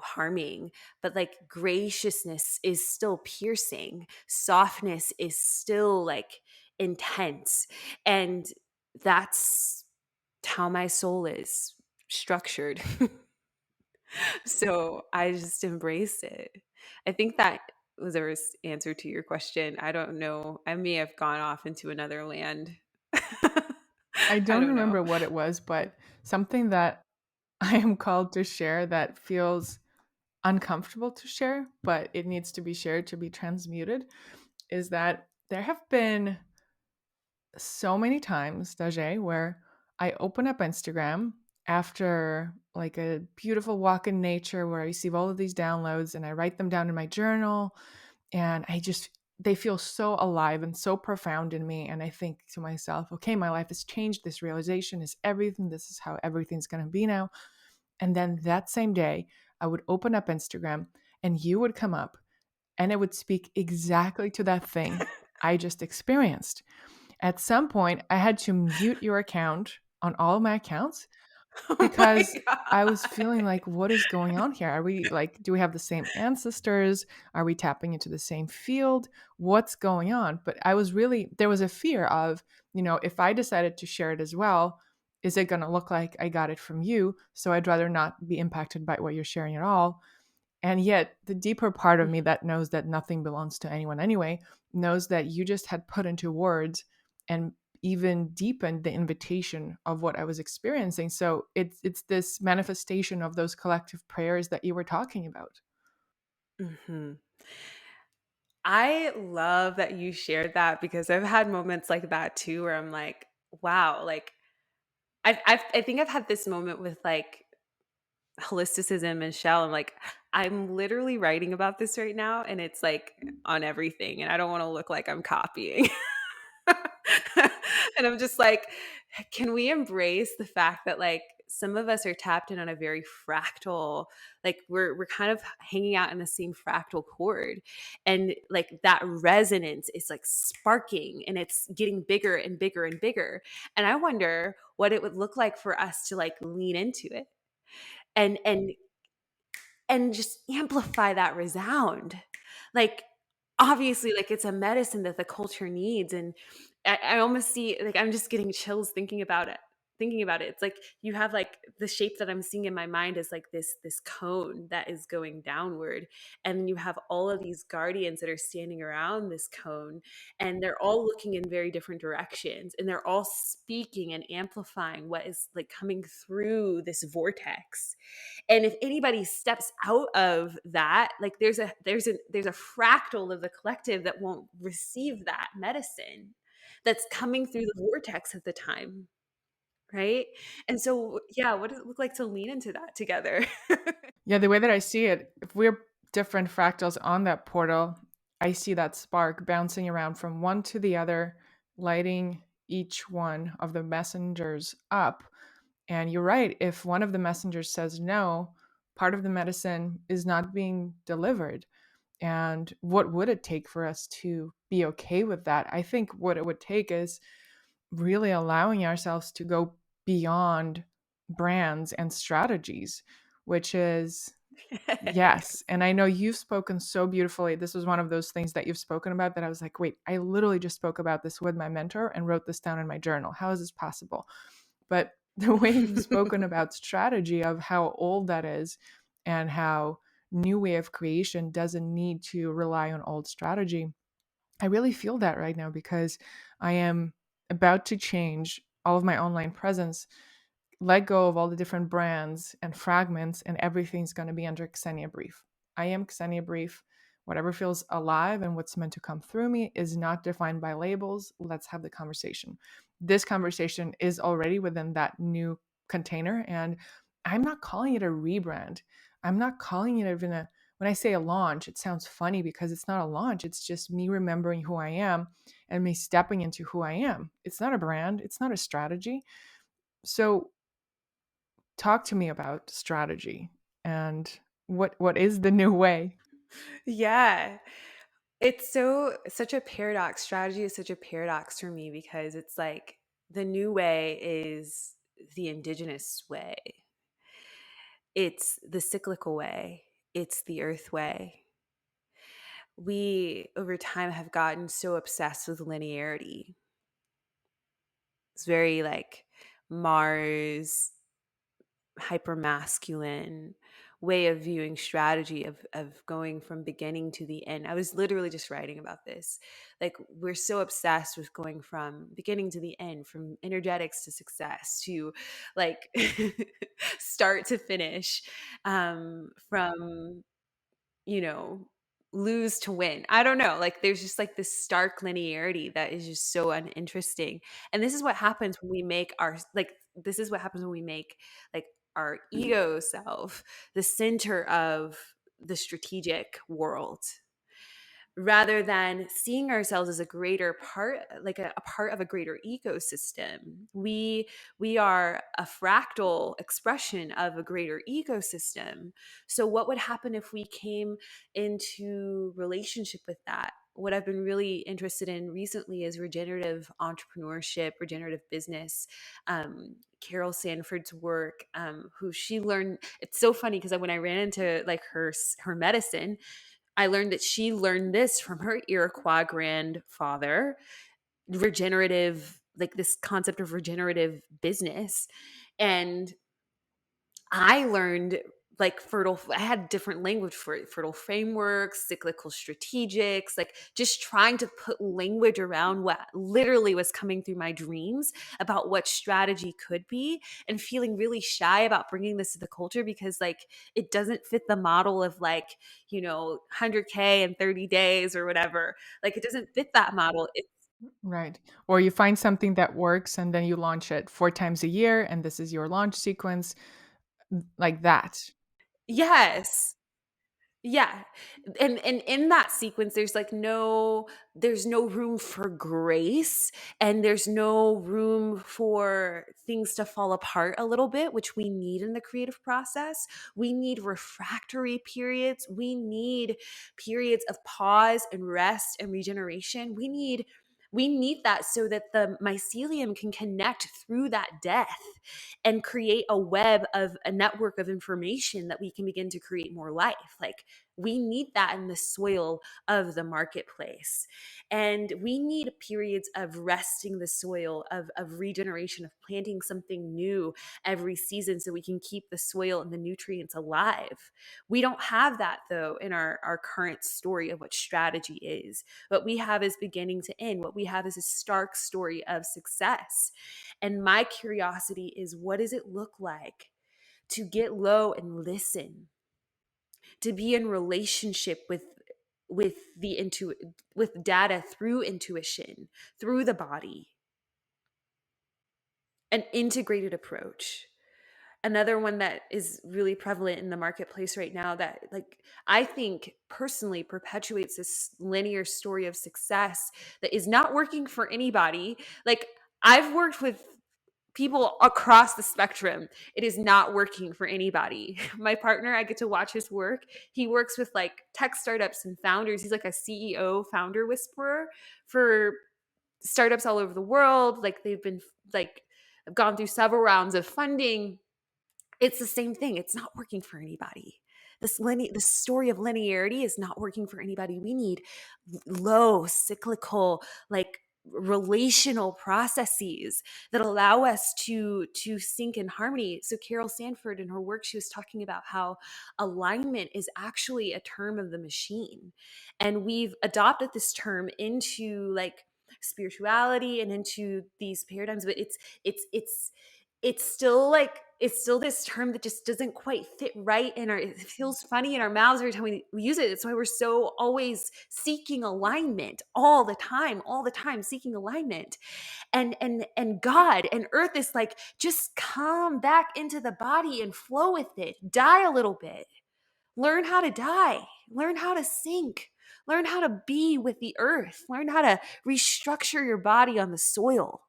harming. But like graciousness is still piercing, softness is still like intense. And that's how my soul is structured. So I just embrace it. I think that was a answer to your question. I don't know. I may have gone off into another land. I I don't don't know. remember what it was, but something that I am called to share that feels uncomfortable to share, but it needs to be shared to be transmuted, is that there have been so many times, Daje, where I open up Instagram after like a beautiful walk in nature where I receive all of these downloads and I write them down in my journal, and they feel so alive and so profound in me. And I think to myself, okay, my life has changed. This realization is everything. This is how everything's going to be now. And then that same day, I would open up Instagram and you would come up and it would speak exactly to that thing I just experienced. At some point, I had to mute your account on all of my accounts Oh my because I was feeling God. like, what is going on here? Are we like, do we have the same ancestors? Are we tapping into the same field? What's going on? But there was a fear of, if I decided to share it as well, is it going to look like I got it from you? So I'd rather not be impacted by what you're sharing at all. And yet, the deeper part of me that knows that nothing belongs to anyone anyway, knows that you just had put into words and even deepened the invitation of what I was experiencing. So it's this manifestation of those collective prayers that you were talking about. Hmm. I love that you shared that, because I've had moments like that too, where I'm like, wow, like I think I've had this moment with like holisticism and shell. I'm like, I'm literally writing about this right now, and it's like on everything, and I don't want to look like I'm copying. And I'm just like, can we embrace the fact that like some of us are tapped in on a very fractal, like we're kind of hanging out in the same fractal chord, and like that resonance is like sparking, and it's getting bigger and bigger and bigger. And I wonder what it would look like for us to like lean into it, and just amplify that resound. Like, obviously, like it's a medicine that the culture needs. And I almost see, like, I'm just getting chills thinking about it. It's like you have like the shape that I'm seeing in my mind is like this cone that is going downward, and then you have all of these guardians that are standing around this cone, and they're all looking in very different directions, and they're all speaking and amplifying what is like coming through this vortex. And if anybody steps out of that, like there's a fractal of the collective that won't receive that medicine that's coming through the vortex at the time, right? And so, yeah, what does it look like to lean into that together? Yeah, the way that I see it, if we're different fractals on that portal, I see that spark bouncing around from one to the other, lighting each one of the messengers up. And you're right, if one of the messengers says no, part of the medicine is not being delivered. And what would it take for us to be okay with that? I think what it would take is really allowing ourselves to go beyond brands and strategies, which is yes. And I know you've spoken so beautifully. This was one of those things that you've spoken about that I was like, wait, I literally just spoke about this with my mentor and wrote this down in my journal. How is this possible? But the way you've spoken about strategy, of how old that is and how new way of creation doesn't need to rely on old strategy, I really feel that right now because I am about to change all of my online presence, let go of all the different brands and fragments, and everything's going to be under Ksenia Brief. I am Ksenia Brief. Whatever feels alive and what's meant to come through me is not defined by labels. Let's have the conversation. This conversation is already within that new container, and I'm not calling it a rebrand. I'm not calling it even a when I say a launch, it sounds funny because it's not a launch. It's just me remembering who I am and me stepping into who I am. It's not a brand, it's not a strategy. So talk to me about strategy and what is the new way? Yeah. It's such a paradox. Strategy is such a paradox for me because it's like the new way is the indigenous way. It's the cyclical way. It's the earth way. We over time have gotten so obsessed with linearity. It's very like Mars hyper masculine way of viewing strategy of going from beginning to the end. I was literally just writing about this. Like we're so obsessed with going from beginning to the end, from energetics to success to like start to finish, from lose to win. I don't know. Like there's just like this stark linearity that is just so uninteresting. And this is what happens when we make this is what happens when we make like our ego self the center of the strategic world rather than seeing ourselves as a greater part, like a part of a greater ecosystem. We are a fractal expression of a greater ecosystem. So what would happen if we came into relationship with that? What I've been really interested in recently is regenerative entrepreneurship, regenerative business. Carol Sanford's work, who she learned. It's so funny because when I ran into like her medicine, I learned that she learned this from her Iroquois grandfather, regenerative, like this concept of regenerative business. And I learned like I had different language for it, fertile frameworks, cyclical strategics, like just trying to put language around what literally was coming through my dreams about what strategy could be, and feeling really shy about bringing this to the culture because like it doesn't fit the model of like, 100K in 30 days or whatever. Like it doesn't fit that model. Right. Or you find something that works and then you launch it 4 times a year and this is your launch sequence, like that. Yes. Yeah. And in that sequence there's no room for grace, and there's no room for things to fall apart a little bit, which we need in the creative process. We need refractory periods. We need periods of pause and rest and regeneration. We need that so that the mycelium can connect through that death and create a network of information that we can begin to create more life. Like we need that in the soil of the marketplace. And we need periods of resting the soil, of regeneration, of planting something new every season so we can keep the soil and the nutrients alive. We don't have that though in our current story of what strategy is. What we have is beginning to end. What we have is a stark story of success. And my curiosity is, what does it look like to get low and listen, to be in relationship with with data through intuition, through the body, an integrated approach. Another one that is really prevalent in the marketplace right now that like I think personally perpetuates this linear story of success that is not working for anybody. Like I've worked with people across the spectrum. It is not working for anybody. My partner, I get to watch his work. He works with like tech startups and founders. He's like a CEO founder whisperer for startups all over the world. Like they've been like gone through several rounds of funding. It's the same thing. It's not working for anybody. This story of linearity is not working for anybody. We need low cyclical, like relational processes that allow us to sync in harmony. So Carol Sanford in her work, she was talking about how alignment is actually a term of the machine. And we've adopted this term into like spirituality and into these paradigms, but it's still this term that just doesn't quite fit right in it feels funny in our mouths every time we use it. It's why we're so always seeking alignment all the time seeking alignment. And God and earth is like, just come back into the body and flow with it, die a little bit, Learn how to die, learn how to sink, learn how to be with the earth, learn how to restructure your body on the soil.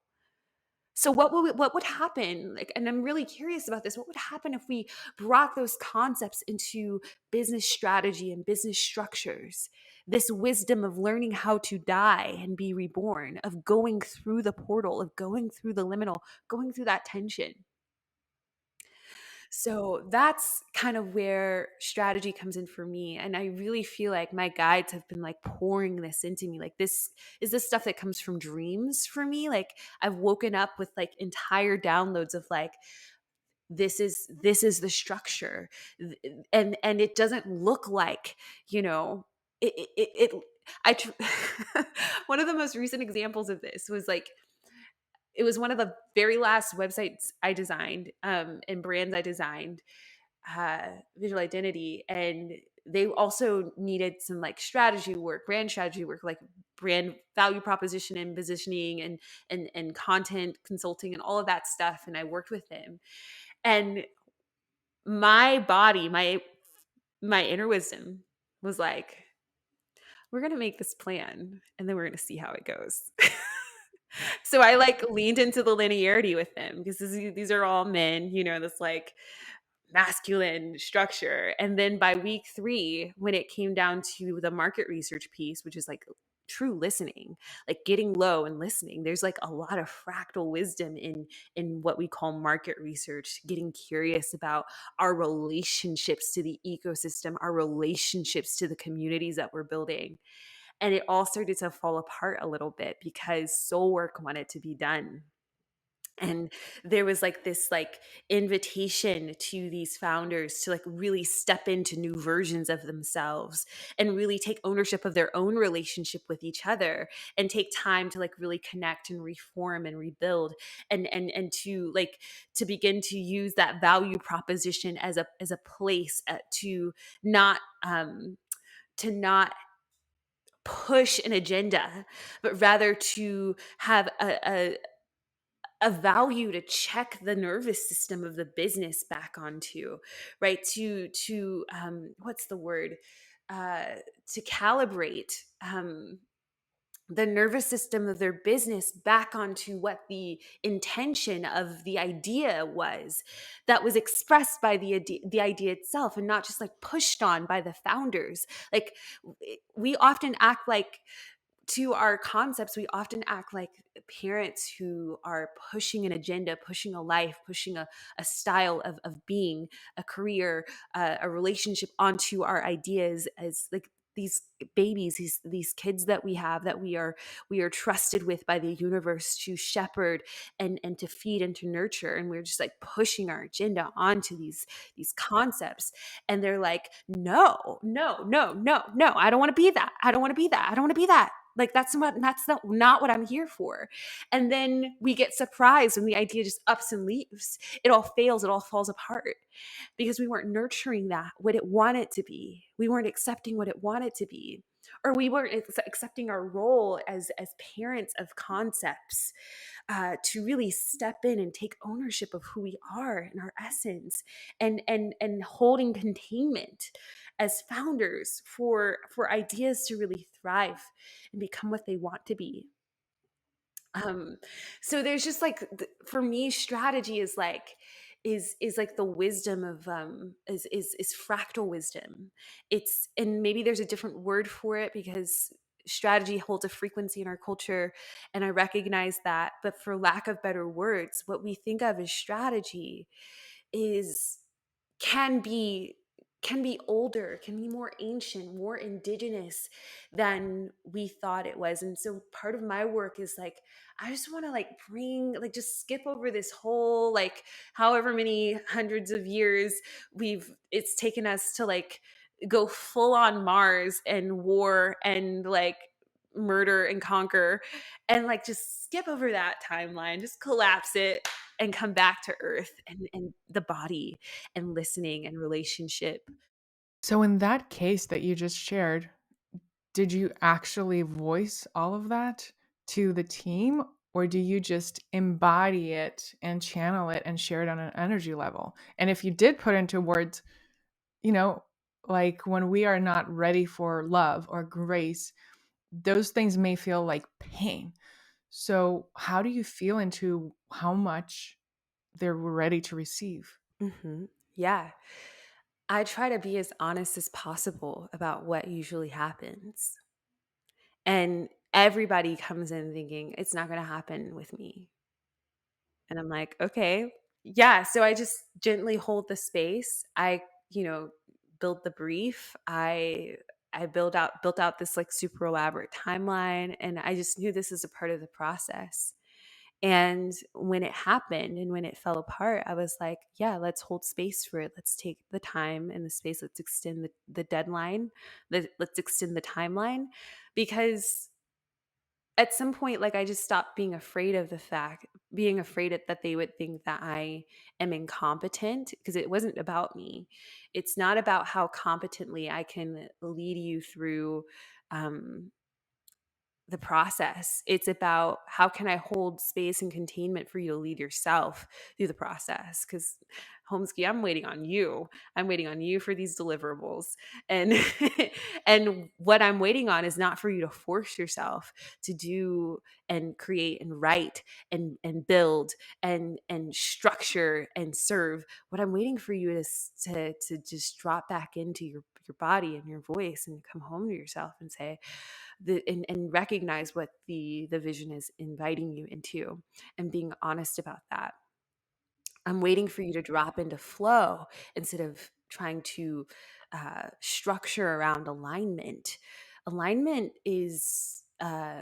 So what would happen, like, and I'm really curious about this, what would happen if we brought those concepts into business strategy and business structures? This wisdom of learning how to die and be reborn, of going through the portal, of going through the liminal, going through that tension. So that's kind of where strategy comes in for me. And I really feel like my guides have been like pouring this into me. Like, this is this stuff that comes from dreams for me. Like, I've woken up with like entire downloads of like, this is the structure. And it doesn't look like, you know, it I tr- one of the most recent examples of this was like, it was one of the very last websites I designed, and brands I designed, visual identity. And they also needed some like strategy work, brand strategy work, like brand value proposition and positioning and content consulting and all of that stuff. And I worked with them. And my body, my inner wisdom was like, we're going to make this plan and then we're going to see how it goes. So I like leaned into the linearity with them, because these are all men, you know, this like masculine structure. And then by week 3, when it came down to the market research piece, which is like true listening, like getting low and listening, there's like a lot of fractal wisdom in what we call market research, getting curious about our relationships to the ecosystem, our relationships to the communities that we're building. And it all started to fall apart a little bit because soul work wanted to be done. And there was like this like invitation to these founders to like really step into new versions of themselves and really take ownership of their own relationship with each other, and take time to like really connect and reform and rebuild, and to like to begin to use that value proposition as a place to not push an agenda, but rather to have a value to check the nervous system of the business back onto, right? To what's the word? To calibrate the nervous system of their business back onto what the intention of the idea was, that was expressed by the idea itself, and not just like pushed on by the founders. Like, we often act like, to our concepts, we often act like parents who are pushing an agenda, pushing a life, pushing a style of being, a career, a relationship onto our ideas, as like these babies, these kids that we have, that we are trusted with by the universe to shepherd and to feed and to nurture. And we're just like pushing our agenda onto these concepts. And they're like, no, no, no, no, no, I don't want to be that. I don't want to be that. I don't want to be that. Like, that's not what I'm here for. And then we get surprised when the idea just ups and leaves. It all fails. It all falls apart because we weren't nurturing that, what it wanted to be. We weren't accepting what it wanted to be, or we weren't accepting our role as parents of concepts, to really step in and take ownership of who we are and our essence, and holding containment as founders for ideas to really thrive and become what they want to be. um so there's just like, for me, strategy is like, is like the wisdom of is fractal wisdom. It's, and maybe there's a different word for it because strategy holds a frequency in our culture, and I recognize that. But for lack of better words, what we think of as strategy is, can be can be older, can be more ancient, more indigenous than we thought it was. And so part of my work is like, I just want to like just skip over this whole like however many hundreds of years it's taken us to like go full on Mars and war and like murder and conquer, and like just skip over that timeline, just collapse it and come back to earth and the body and listening and relationship. So, in that case that you just shared, did you actually voice all of that to the team, or do you just embody it and channel it and share it on an energy level? And if you did put into words, you know, like when we are not ready for love or grace, those things may feel like pain. So how do you feel into how much they're ready to receive? Yeah. I try to be as honest as possible about what usually happens. And everybody comes in thinking it's not going to happen with me. And I'm like, okay. Yeah. So I just gently hold the space. I, build the brief. I built out this like super elaborate timeline, and I just knew this is a part of the process. And when it happened and when it fell apart, I was like, yeah, let's hold space for it. Let's take the time and the space. Let's extend the deadline. Let's extend the timeline, because at some point, like, I just stopped being afraid that they would think that I am incompetent, because it wasn't about me. It's not about how competently I can lead you through um, the process. It's about how can I hold space and containment for you to lead yourself through the process. Because Homesky, I'm waiting on you. I'm waiting on you for these deliverables. And and what I'm waiting on is not for you to force yourself to do and create and write and build and structure and serve. What I'm waiting for you is to just drop back into your body and your voice and come home to yourself and say, and recognize what the vision is inviting you into, and being honest about that. I'm waiting for you to drop into flow instead of trying to structure around alignment. Alignment is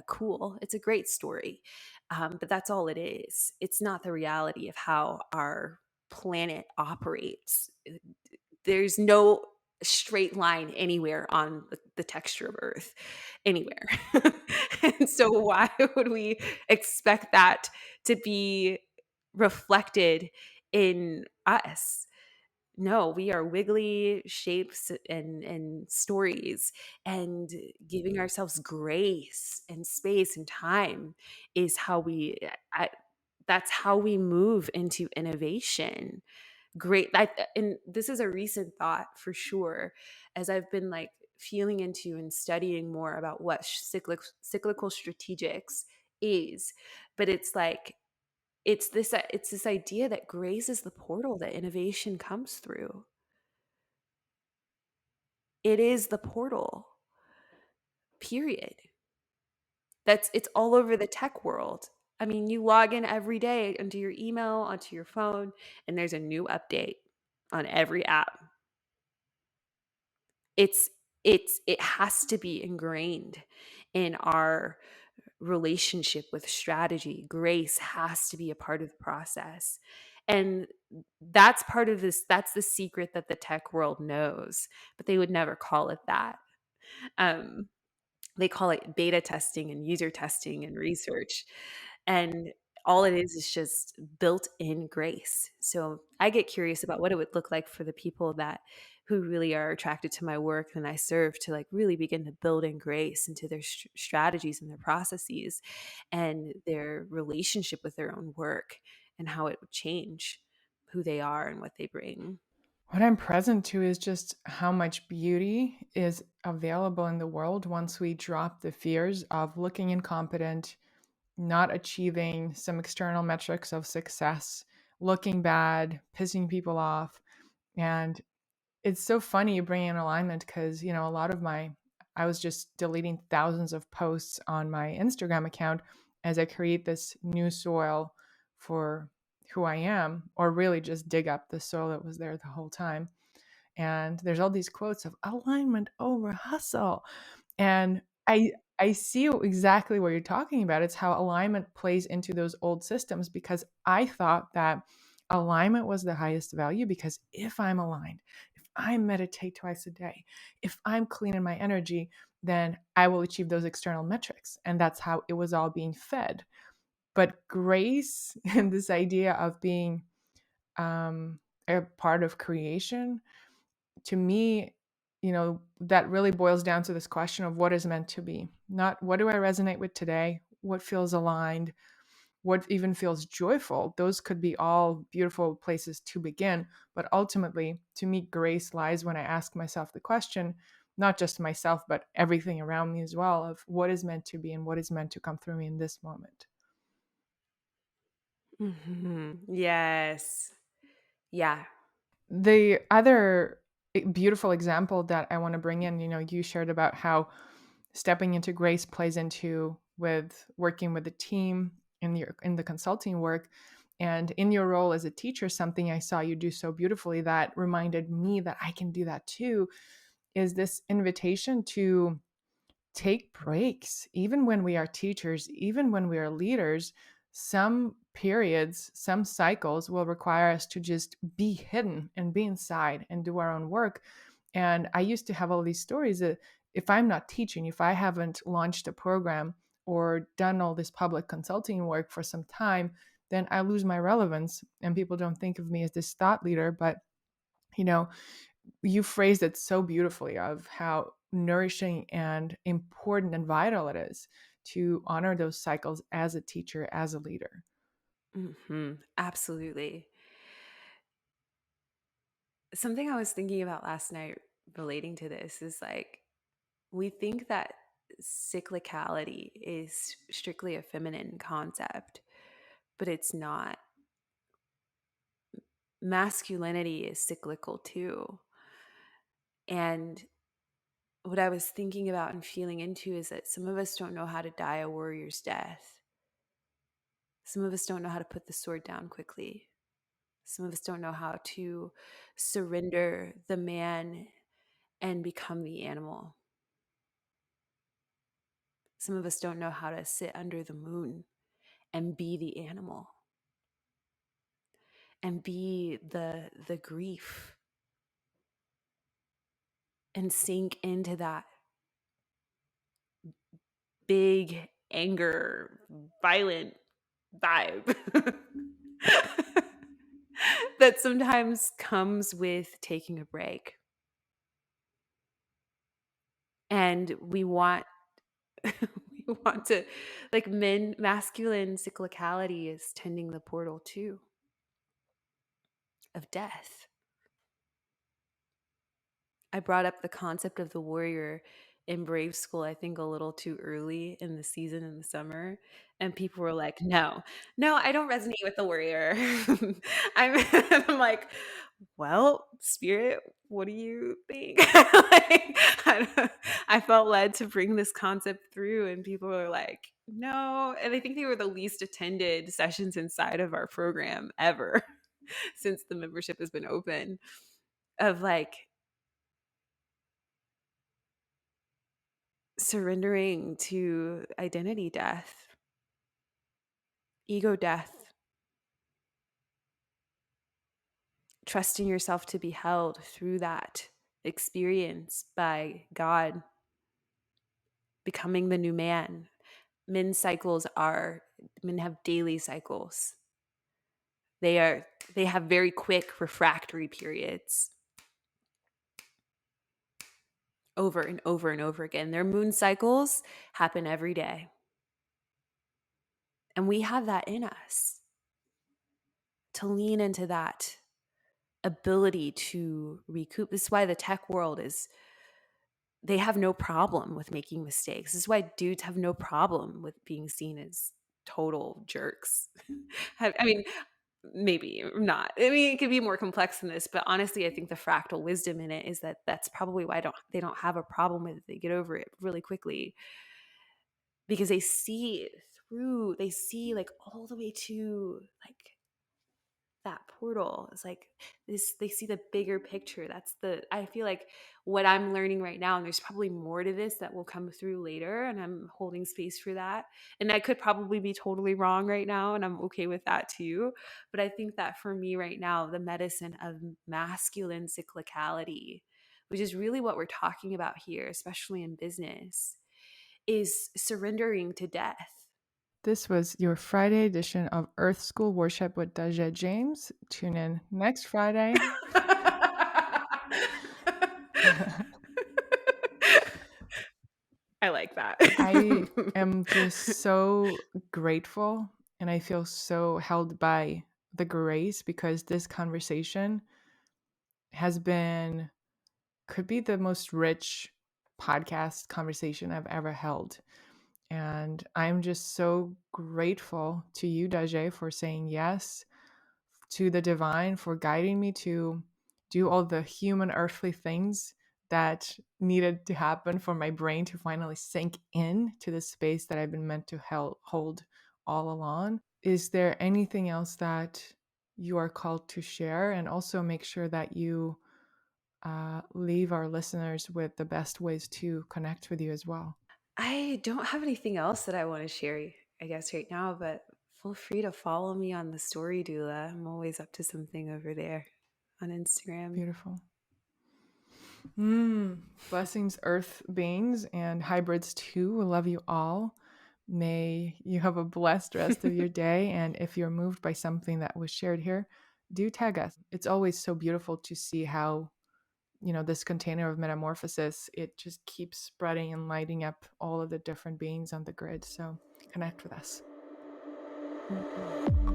cool. It's a great story, but that's all it is. It's not the reality of how our planet operates. There's no straight line anywhere on the texture of Earth, anywhere. And so, why would we expect that to be reflected in us? No, we are wiggly shapes and stories, and giving ourselves grace and space and time is how I, that's how we move into innovation. Great. And this is a recent thought for sure, as I've been like feeling into and studying more about what cyclical strategics is. But it's like, it's this idea that grace is the portal that innovation comes through. It is the portal, period. It's all over the tech world. I mean, you log in every day into your email, onto your phone, and there's a new update on every app. It has to be ingrained in our relationship with strategy. Grace has to be a part of the process. And that's part of this. That's the secret that the tech world knows, but they would never call it that. Um, they call it beta testing and user testing and research. And all it is just built in grace. So I get curious about what it would look like for the people that who really are attracted to my work and I serve, to like really begin to build in grace into their strategies and their processes and their relationship with their own work, and how it would change who they are and what they bring. What I'm present to is just how much beauty is available in the world once we drop the fears of looking incompetent, not achieving some external metrics of success, looking bad, pissing people off. And it's so funny you bring in alignment because, a lot of I was just deleting thousands of posts on my Instagram account as I create this new soil for who I am, or really just dig up the soil that was there the whole time. And there's all these quotes of alignment over hustle. And I see exactly what you're talking about. It's how alignment plays into those old systems, because I thought that alignment was the highest value, because if I'm aligned, if I meditate twice a day, if I'm clean in my energy, then I will achieve those external metrics. And that's how it was all being fed. But grace and this idea of being a part of creation, to me, that really boils down to this question of what is meant to be. Not what do I resonate with today, what feels aligned, what even feels joyful. Those could be all beautiful places to begin. But ultimately, to me, grace lies when I ask myself the question, not just myself, but everything around me as well, of what is meant to be and what is meant to come through me in this moment. Yes. Yeah. The other beautiful example that I want to bring in, you shared about how stepping into grace plays into with working with a team in the consulting work, and in your role as a teacher. Something I saw you do so beautifully that reminded me that I can do that too, is this invitation to take breaks. Even when we are teachers, even when we are leaders, some periods, some cycles will require us to just be hidden and be inside and do our own work. And I used to have all these stories that if I'm not teaching, if I haven't launched a program or done all this public consulting work for some time, then I lose my relevance and people don't think of me as this thought leader. But you know you phrased it so beautifully of how nourishing and important and vital it is to honor those cycles as a teacher, as a leader. Absolutely. Something I was thinking about last night relating to this is like, we think that cyclicality is strictly a feminine concept, but it's not. Masculinity is cyclical too. And what I was thinking about and feeling into is that some of us don't know how to die a warrior's death. Some of us don't know how to put the sword down quickly. Some of us don't know how to surrender the man and become the animal. Some of us don't know how to sit under the moon and be the animal and be the grief and sink into that big anger, violent vibe that sometimes comes with taking a break. And we want we want to, like, masculine cyclicality is tending the portal too of death. I brought up the concept of the warrior in Brave School, I think a little too early in the season in the summer. And people were like, no, I don't resonate with the warrior. I'm like, well, spirit, what do you think? Like, I felt led to bring this concept through, and people were like, no. And I think they were the least attended sessions inside of our program ever since the membership has been open, of like, surrendering to identity death, ego death, trusting yourself to be held through that experience by God, becoming the new man. Men have daily cycles. They have very quick refractory periods over and over and over again. Their moon cycles happen every day. And we have that in us to lean into that ability to recoup. This is why the tech world they have no problem with making mistakes. This is why dudes have no problem with being seen as total jerks. I mean, maybe not. I mean, it could be more complex than this, but honestly, I think the fractal wisdom in it is that that's probably why they don't have a problem with it. They get over it really quickly because they see through, they see like all the way to like that portal. It's like this, they see the bigger picture. I feel like what I'm learning right now, and there's probably more to this that will come through later, and I'm holding space for that. And I could probably be totally wrong right now, and I'm okay with that too. But I think that for me right now, the medicine of masculine cyclicality, which is really what we're talking about here, especially in business, is surrendering to death. This was your Friday edition of Earth School Worship with Daje James. Tune in next Friday. I like that. I am just so grateful And I feel so held by the grace because this conversation has been, could be the most rich podcast conversation I've ever held. And I'm just so grateful to you, Daje, for saying yes, to the divine for guiding me to do all the human earthly things that needed to happen for my brain to finally sink in to the space that I've been meant to hold all along. Is there anything else that you are called to share? And also make sure that you leave our listeners with the best ways to connect with you as well. I don't have anything else that I want to share, I guess, right now, but feel free to follow me on the Story Doula. I'm always up to something over there on Instagram. Beautiful. Blessings, earth beings and hybrids too. We love you all. May you have a blessed rest of your day. And if you're moved by something that was shared here, do tag us. It's always so beautiful to see how, this container of metamorphosis, it just keeps spreading and lighting up all of the different beings on the grid. So connect with us. Mm-hmm.